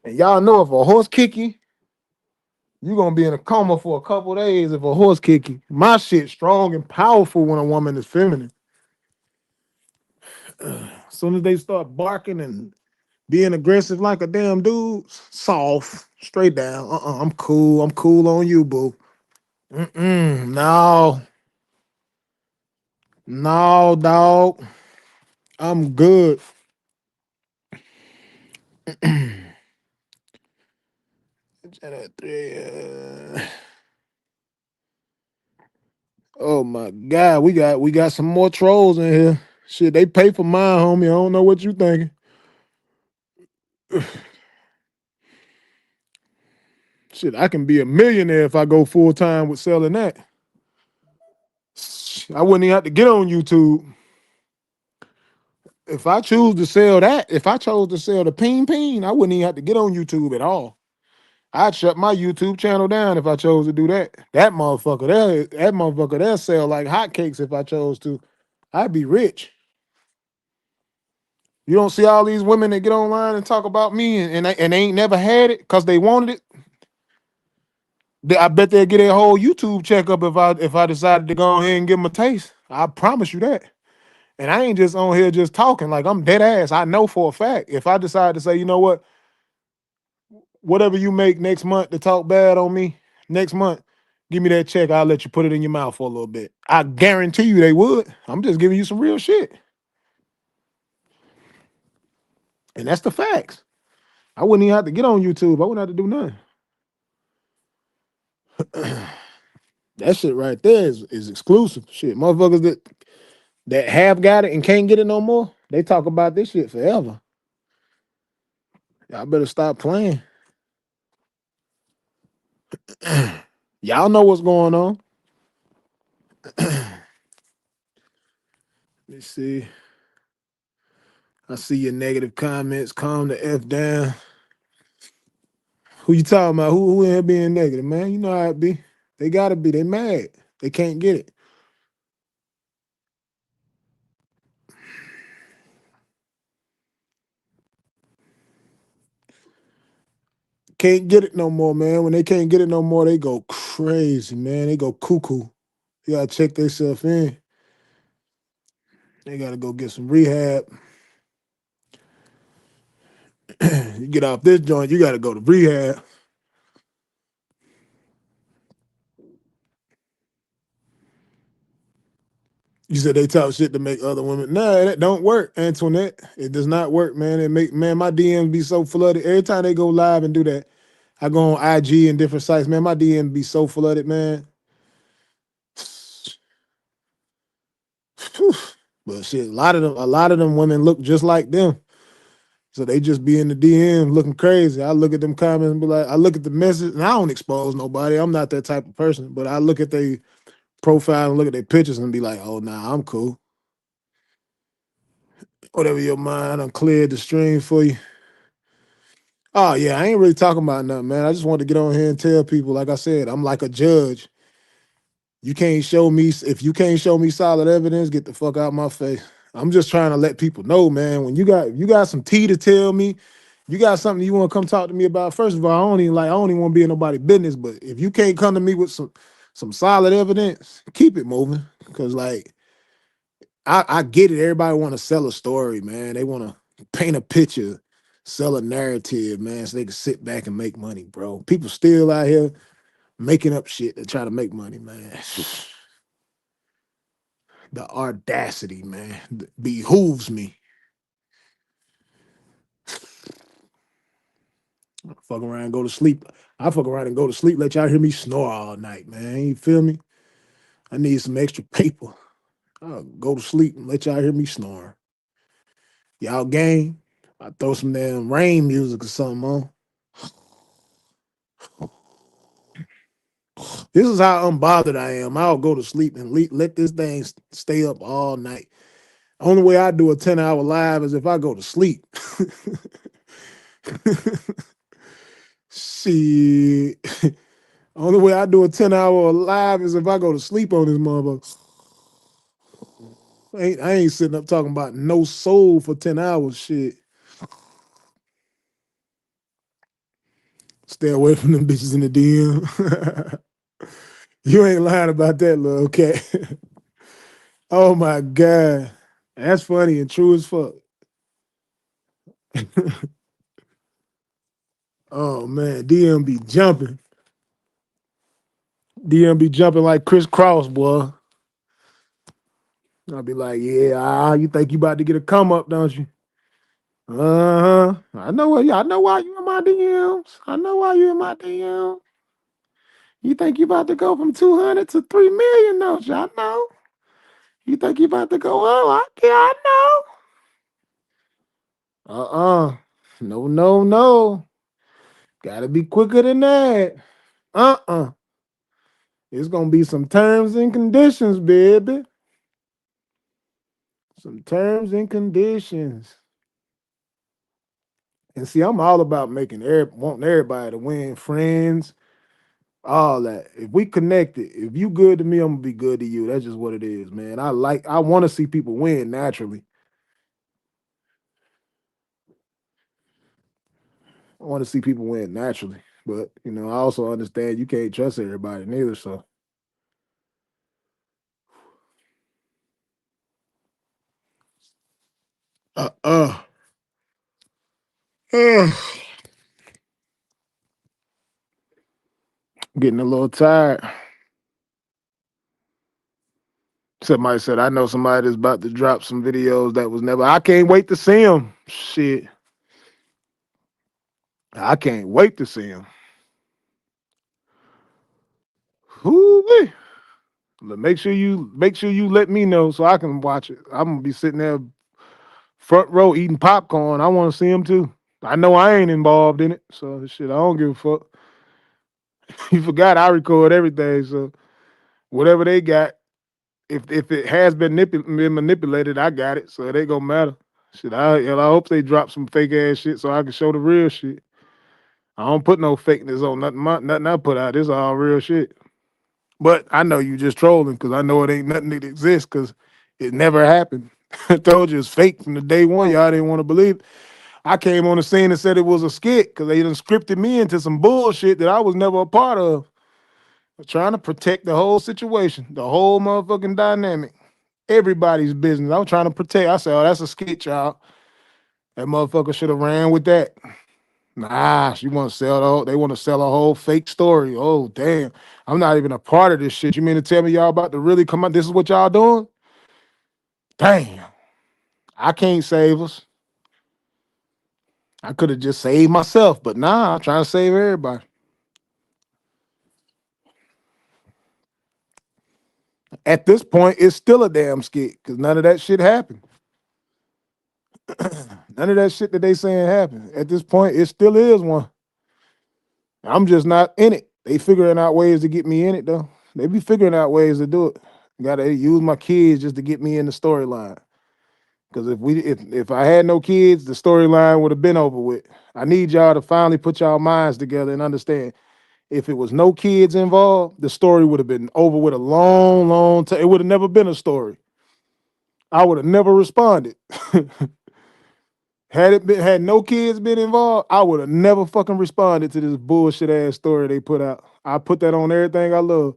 And y'all know if a horse kick you, you gonna be in a coma for a couple days if a horse kick you. My shit strong and powerful when a woman is feminine. As soon as they start barking and being aggressive like a damn dude, soft, straight down. I'm cool. I'm cool on you, boo. No, no, dog. I'm good. Oh my god, we got some more trolls in here. Shit, they pay for mine, homie. I don't know what you thinking. Shit, I can be a millionaire if I go full time with selling that. I wouldn't even have to get on YouTube. If I choose to sell that, if I chose to sell the peen, I wouldn't even have to get on YouTube at all. I'd shut my YouTube channel down if I chose to do that. That motherfucker, they'll sell like hotcakes if I chose to. I'd be rich. You don't see all these women that get online and talk about me and they ain't never had it because they wanted it. I bet they'll get a whole YouTube checkup if I decided to go ahead and give them a taste. I promise you that. And I ain't just on here just talking like I'm dead ass. I know for a fact if I decide to say, you know what, whatever you make next month to talk bad on me next month, give me that check. I'll let you put it in your mouth for a little bit. I guarantee you they would. I'm just giving you some real shit. And that's the facts. I wouldn't even have to get on YouTube. I wouldn't have to do nothing. That shit right there is exclusive. Shit. Motherfuckers that have got it and can't get it no more, they talk about this shit forever. Y'all better stop playing. Y'all know what's going on. Let's see. I see your negative comments. Calm the F down. Who you talking about? Who in here being negative, man? You know how it be. They gotta be. They mad. They can't get it. Can't get it no more, man. When they can't get it no more, they go crazy, man. They go cuckoo. You gotta check themselves in. They gotta go get some rehab. You get off this joint, you gotta go to rehab. You said they talk shit to make other women. Nah, that don't work, Antoinette. It does not work, man. It make man, my DMs be so flooded. Every time they go live and do that, I go on IG and different sites, man. My DM be so flooded, man. But shit, a lot of them women look just like them. So they just be in the DM looking crazy. I look at them comments and be like, I look at the message, and I don't expose nobody. I'm not that type of person. But I look at their profile and look at their pictures and be like, oh nah, I'm cool. Whatever your mind, I'm cleared the stream for you. Oh yeah, I ain't really talking about nothing, man. I just wanted to get on here and tell people, like I said, I'm like a judge. You can't show me if you can't show me solid evidence, get the fuck out my face. I'm just trying to let people know, man. When you got some tea to tell me, you got something you want to come talk to me about. First of all, I don't even want to be in nobody's business. But if you can't come to me with some solid evidence, keep it moving. Cause like I get it. Everybody want to sell a story, man. They want to paint a picture, sell a narrative, man, so they can sit back and make money, bro. People still out here making up shit to try to make money, man. The audacity, man, behooves me. Fuck around and go to sleep. I fuck around and go to sleep, let y'all hear me snore all night, man. You feel me? I need some extra paper. I'll go to sleep and let y'all hear me snoring. Y'all game? I throw some damn rain music or something on. This is how unbothered I am. I'll go to sleep and let this thing stay up all night. Only way I do a 10-hour live is if I go to sleep. Shit. Only way I do a 10-hour live is if I go to sleep on this motherfucker. I ain't sitting up talking about no soul for 10 hours. Shit. Stay away from them bitches in the DM. You ain't lying about that, little cat. Oh my God. That's funny and true as fuck. Oh man, DM be jumping. DM be jumping like Chris Cross, boy. I'll be like, yeah, you think you about to get a come up, don't you? Uh-huh. I know why you in my DMs. I know why you in my DMs. You think you about to go from 200 to 3 million, don't you? I know. You think you about to go, oh, I know. No, no, no. Gotta be quicker than that. Uh-uh. It's gonna be some terms and conditions, baby. Some terms and conditions. And see, I'm all about wanting everybody to win, friends, all that. If we connected, if you good to me, I'm gonna be good to you. That's just what it is, man. I want to see people win naturally. I want to see people win naturally. But I also understand you can't trust everybody neither. So uh uh. Getting a little tired. Somebody said, I know somebody that's about to drop some videos that was never. I can't wait to see them. Shit. I can't wait to see them. Whoo-wee. Make sure you let me know so I can watch it. I'm gonna be sitting there front row eating popcorn. I want to see them too. I know I ain't involved in it, so shit, I don't give a fuck. You forgot I record everything, so whatever they got, if it has been manipulated, I got it, so it ain't gonna matter. Shit, I hope they drop some fake ass shit so I can show the real shit. I don't put no fakeness on nothing. Nothing I put out. This all real shit. But I know you just trolling because I know it ain't nothing that exists because it never happened. I told you it's fake from the day one. Y'all didn't want to believe. I came on the scene and said it was a skit because they done scripted me into some bullshit that I was never a part of. Trying to protect the whole situation, the whole motherfucking dynamic, everybody's business. I was trying to protect. I said, "Oh, that's a skit, y'all. That motherfucker should have ran with that." Nah, she want to sell the whole, they want to sell a whole fake story. Oh, damn. I'm not even a part of this shit. You mean to tell me y'all about to really come out? This is what y'all doing? Damn. I can't save us. I could have just saved myself, but nah, I'm trying to save everybody. At this point, it's still a damn skit because none of that shit happened. None of that shit that they saying happened. At this point, it still is one. I'm just not in it. They figuring out ways to get me in it though. They be figuring out ways to do it. Gotta use my kids just to get me in the storyline. Because if I had no kids, the storyline would have been over with. I need y'all to finally put y'all minds together and understand. If it was no kids involved, the story would have been over with a long, long time. It would have never been a story. I would have never responded. Had no kids been involved, I would have never fucking responded to this bullshit ass story they put out. I put that on everything I love.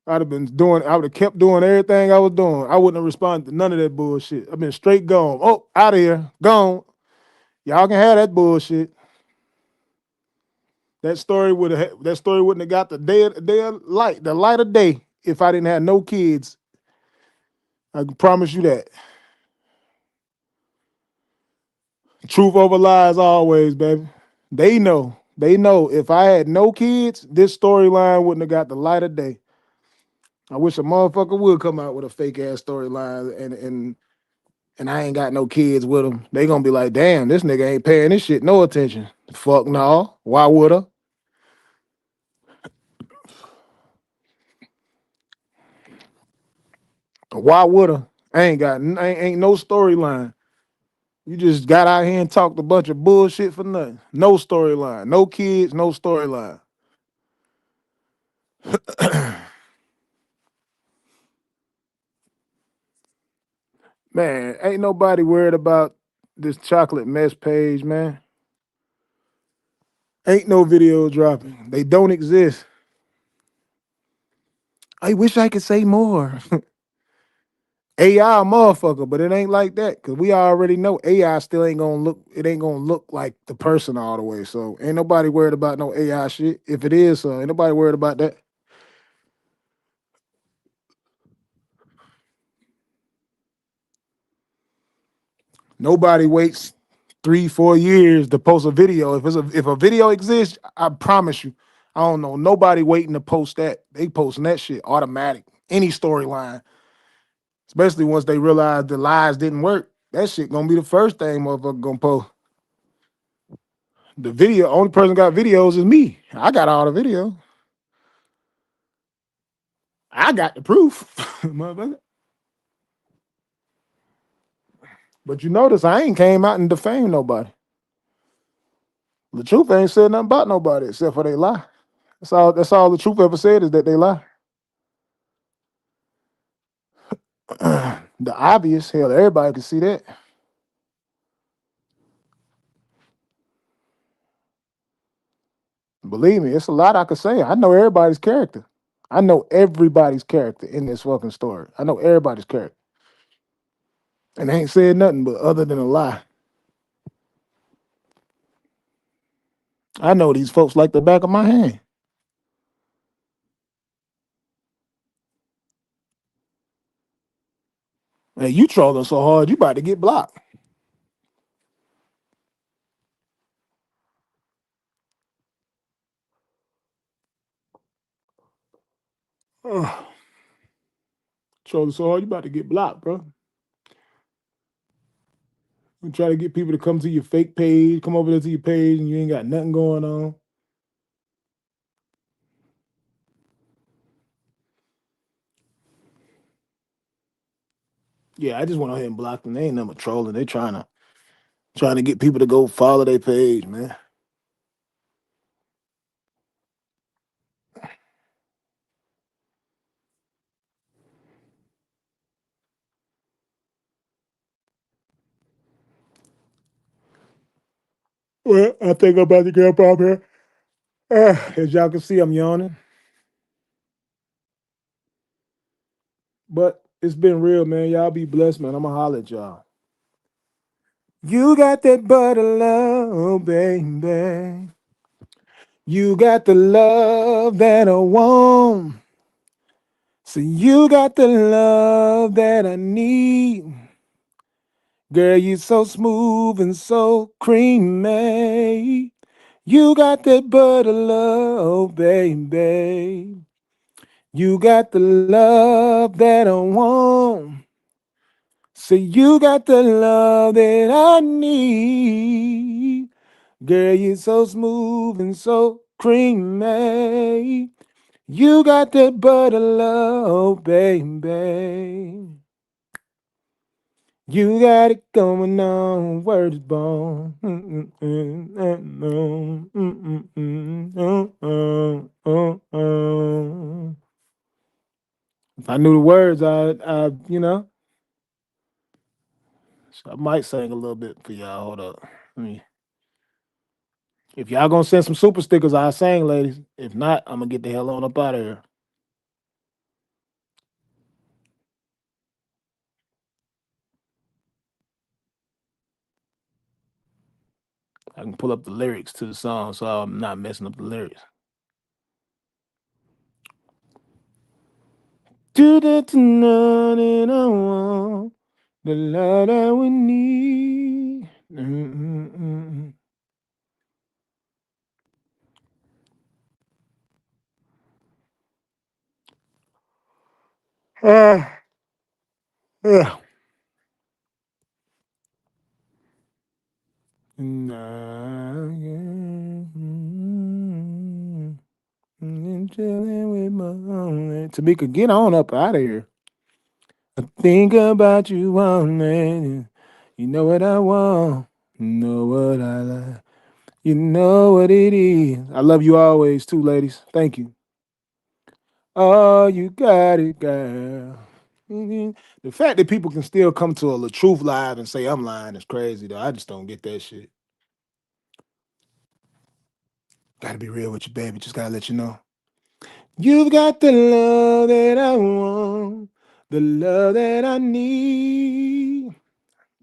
I would have kept doing everything I was doing. I wouldn't have responded to none of that bullshit. I've been straight gone. Oh, out of here. Gone. Y'all can have that bullshit. That story wouldn't have got day of light, the light of day if I didn't have no kids. I can promise you that. Truth over lies always, baby. They know. They know if I had no kids, this storyline wouldn't have got the light of day. I wish a motherfucker would come out with a fake ass storyline and I ain't got no kids with them. They gonna be like, damn, this nigga ain't paying this shit no attention. Fuck no. Why would I? Why would I? Ain't no storyline. You just got out here and talked a bunch of bullshit for nothing. No storyline. No kids, no storyline. Man, ain't nobody worried about this chocolate mess page, man. Ain't no video dropping. They don't exist. I wish I could say more. AI a motherfucker, but it ain't like that because we already know AI still ain't gonna look. It ain't gonna look like the person all the way. So ain't nobody worried about no AI shit. If it is, ain't nobody worried about that. Nobody waits 3, 4 years to post a video. If a video exists, I promise you, I don't know nobody waiting to post that. They posting that shit automatic. Any storyline, especially once they realize the lies didn't work. That shit gonna be the first thing motherfucker gonna post. The video, only person got videos is me. I got all the video. I got the proof, motherfucker. But you notice I ain't came out and defamed nobody. The truth ain't said nothing about nobody except for they lie. That's all the truth ever said is that they lie. The obvious, hell, everybody can see that. Believe me, it's a lot I could say. I know everybody's character. I know everybody's character in this fucking story. I know everybody's character. And they ain't said nothing but other than a lie. I know these folks like the back of my hand. Hey, you trolling so hard, you about to get blocked. Ugh. Trolling so hard, you about to get blocked, bro. You try to get people to come to your fake page, come over there to your page, and you ain't got nothing going on. Yeah, I just went ahead and blocked them. They ain't nothing but trolling. They trying to get people to go follow their page, man. Well, I think I'm about to get up out here. As y'all can see, I'm yawning. But it's been real, man. Y'all be blessed, man. I'ma holler at y'all. You got that butter love, baby. You got the love that I want. So you got the love that I need. Girl, you so smooth and so creamy. You got that butter love, baby. You got the love that I want. So you got the love that I need. Girl, you so smooth and so creamy. You got that butter love, baby. You got it going on, word is born. If I knew the words, so I might sing a little bit for y'all. Hold up. Let me, if y'all gonna send some super stickers, I'll sing, ladies. If not, I'm gonna get the hell on up out of here. I can pull up the lyrics to the song so I'm not messing up the lyrics. Do that tonight and I want the love that we need. Ah, yeah. Nah, yeah. Chilling with my own. Tamika, get on up out of here. I think about you all night. You know what I want. You know what I like. You know what it is. I love you always, too, ladies. Thank you. Oh, you got it, girl. Mhm. The fact that people can still come to a Truth Live and say I'm lying is crazy, though. I just don't get that shit. Gotta be real with you, baby. Just gotta let you know. You've got the love that I want, the love that I need.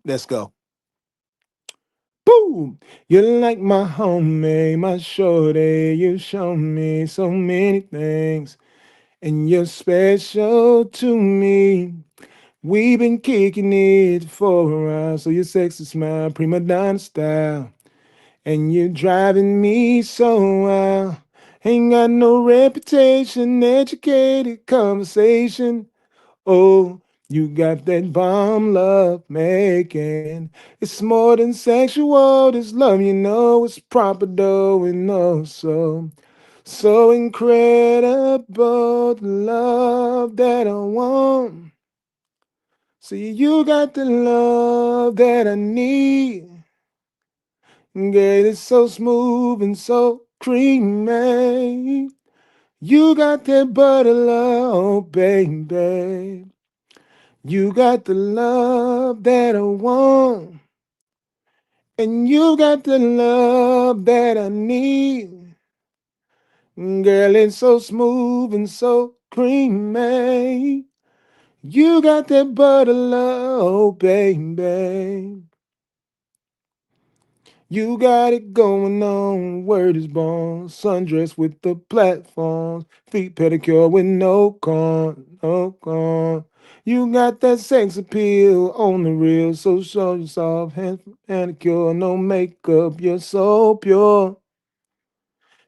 Let's go. Boom! You're like my homie, my shorty. You show me so many things, and you're special to me. We've been kicking it for a while, so your sexy smile, prima donna style, and you're driving me so wild. Ain't got no reputation, educated conversation. Oh, you got that bomb love making. It's more than sexual, this love, you know, it's proper though, and also so incredible, the love that I want. See, you got the love that I need. Girl, it's so smooth and so creamy. You got that butter love, baby. You got the love that I want. And you got the love that I need. Girl, it's so smooth and so creamy. You got that butter love, baby. You got it going on, word is born. Sundress with the platforms, feet pedicure with no con, no con. You got that sex appeal on the real, so show yourself, hands manicure, no makeup, you're so pure.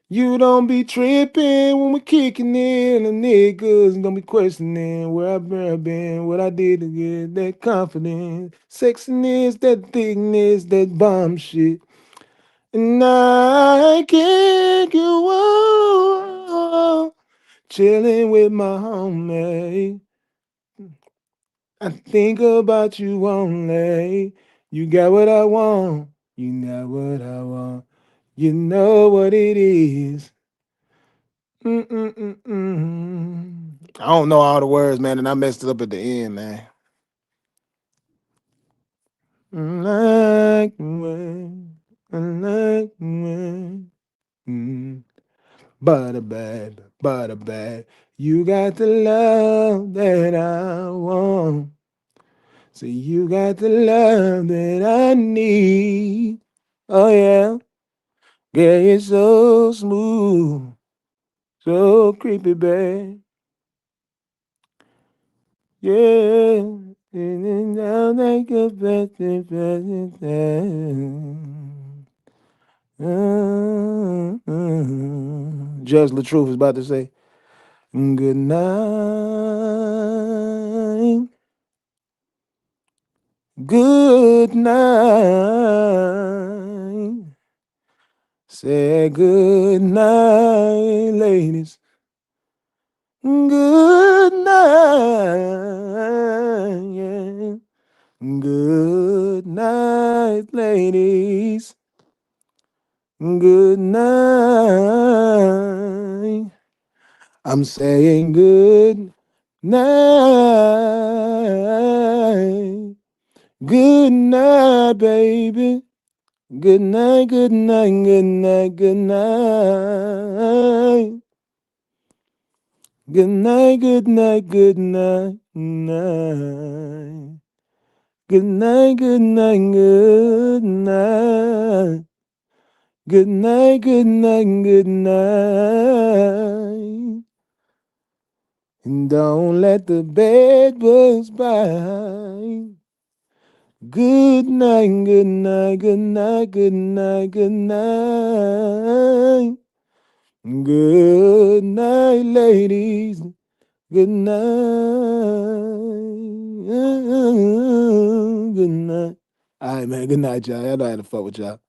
You don't be tripping when we're kicking in, the niggas don't be questioning where I've been, what I did to get that confidence. Sexiness, that thickness, that bomb shit. And I can't go on chilling with my homie. I think about you only. You got what I want. You got what I want. You know what it is. Mm-mm-mm-mm. I don't know all the words, man, and I messed it up at the end, man. Like when, like when. Mm. Butter bad. You got the love that I want. So you got the love that I need. Oh yeah. Yeah, you're so smooth. So creepy, babe. Yeah. And down like a better. Judge LaTruth is about to say, good night. Good night. Say good night, ladies. Good night. Yeah. Good night, ladies. Good night. I'm saying good night. Good night, baby. Good night, good night, good night, good night. Good night, good night, good night, night. Good night, good night, good night. Good night, good night, good night. And don't let the bed bugs bite. Good night, good night, good night, good night, good night. Good night, ladies. Good night. Good night. All right, man. Good night, y'all. I know how to fuck with y'all.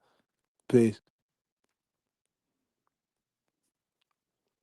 Peace.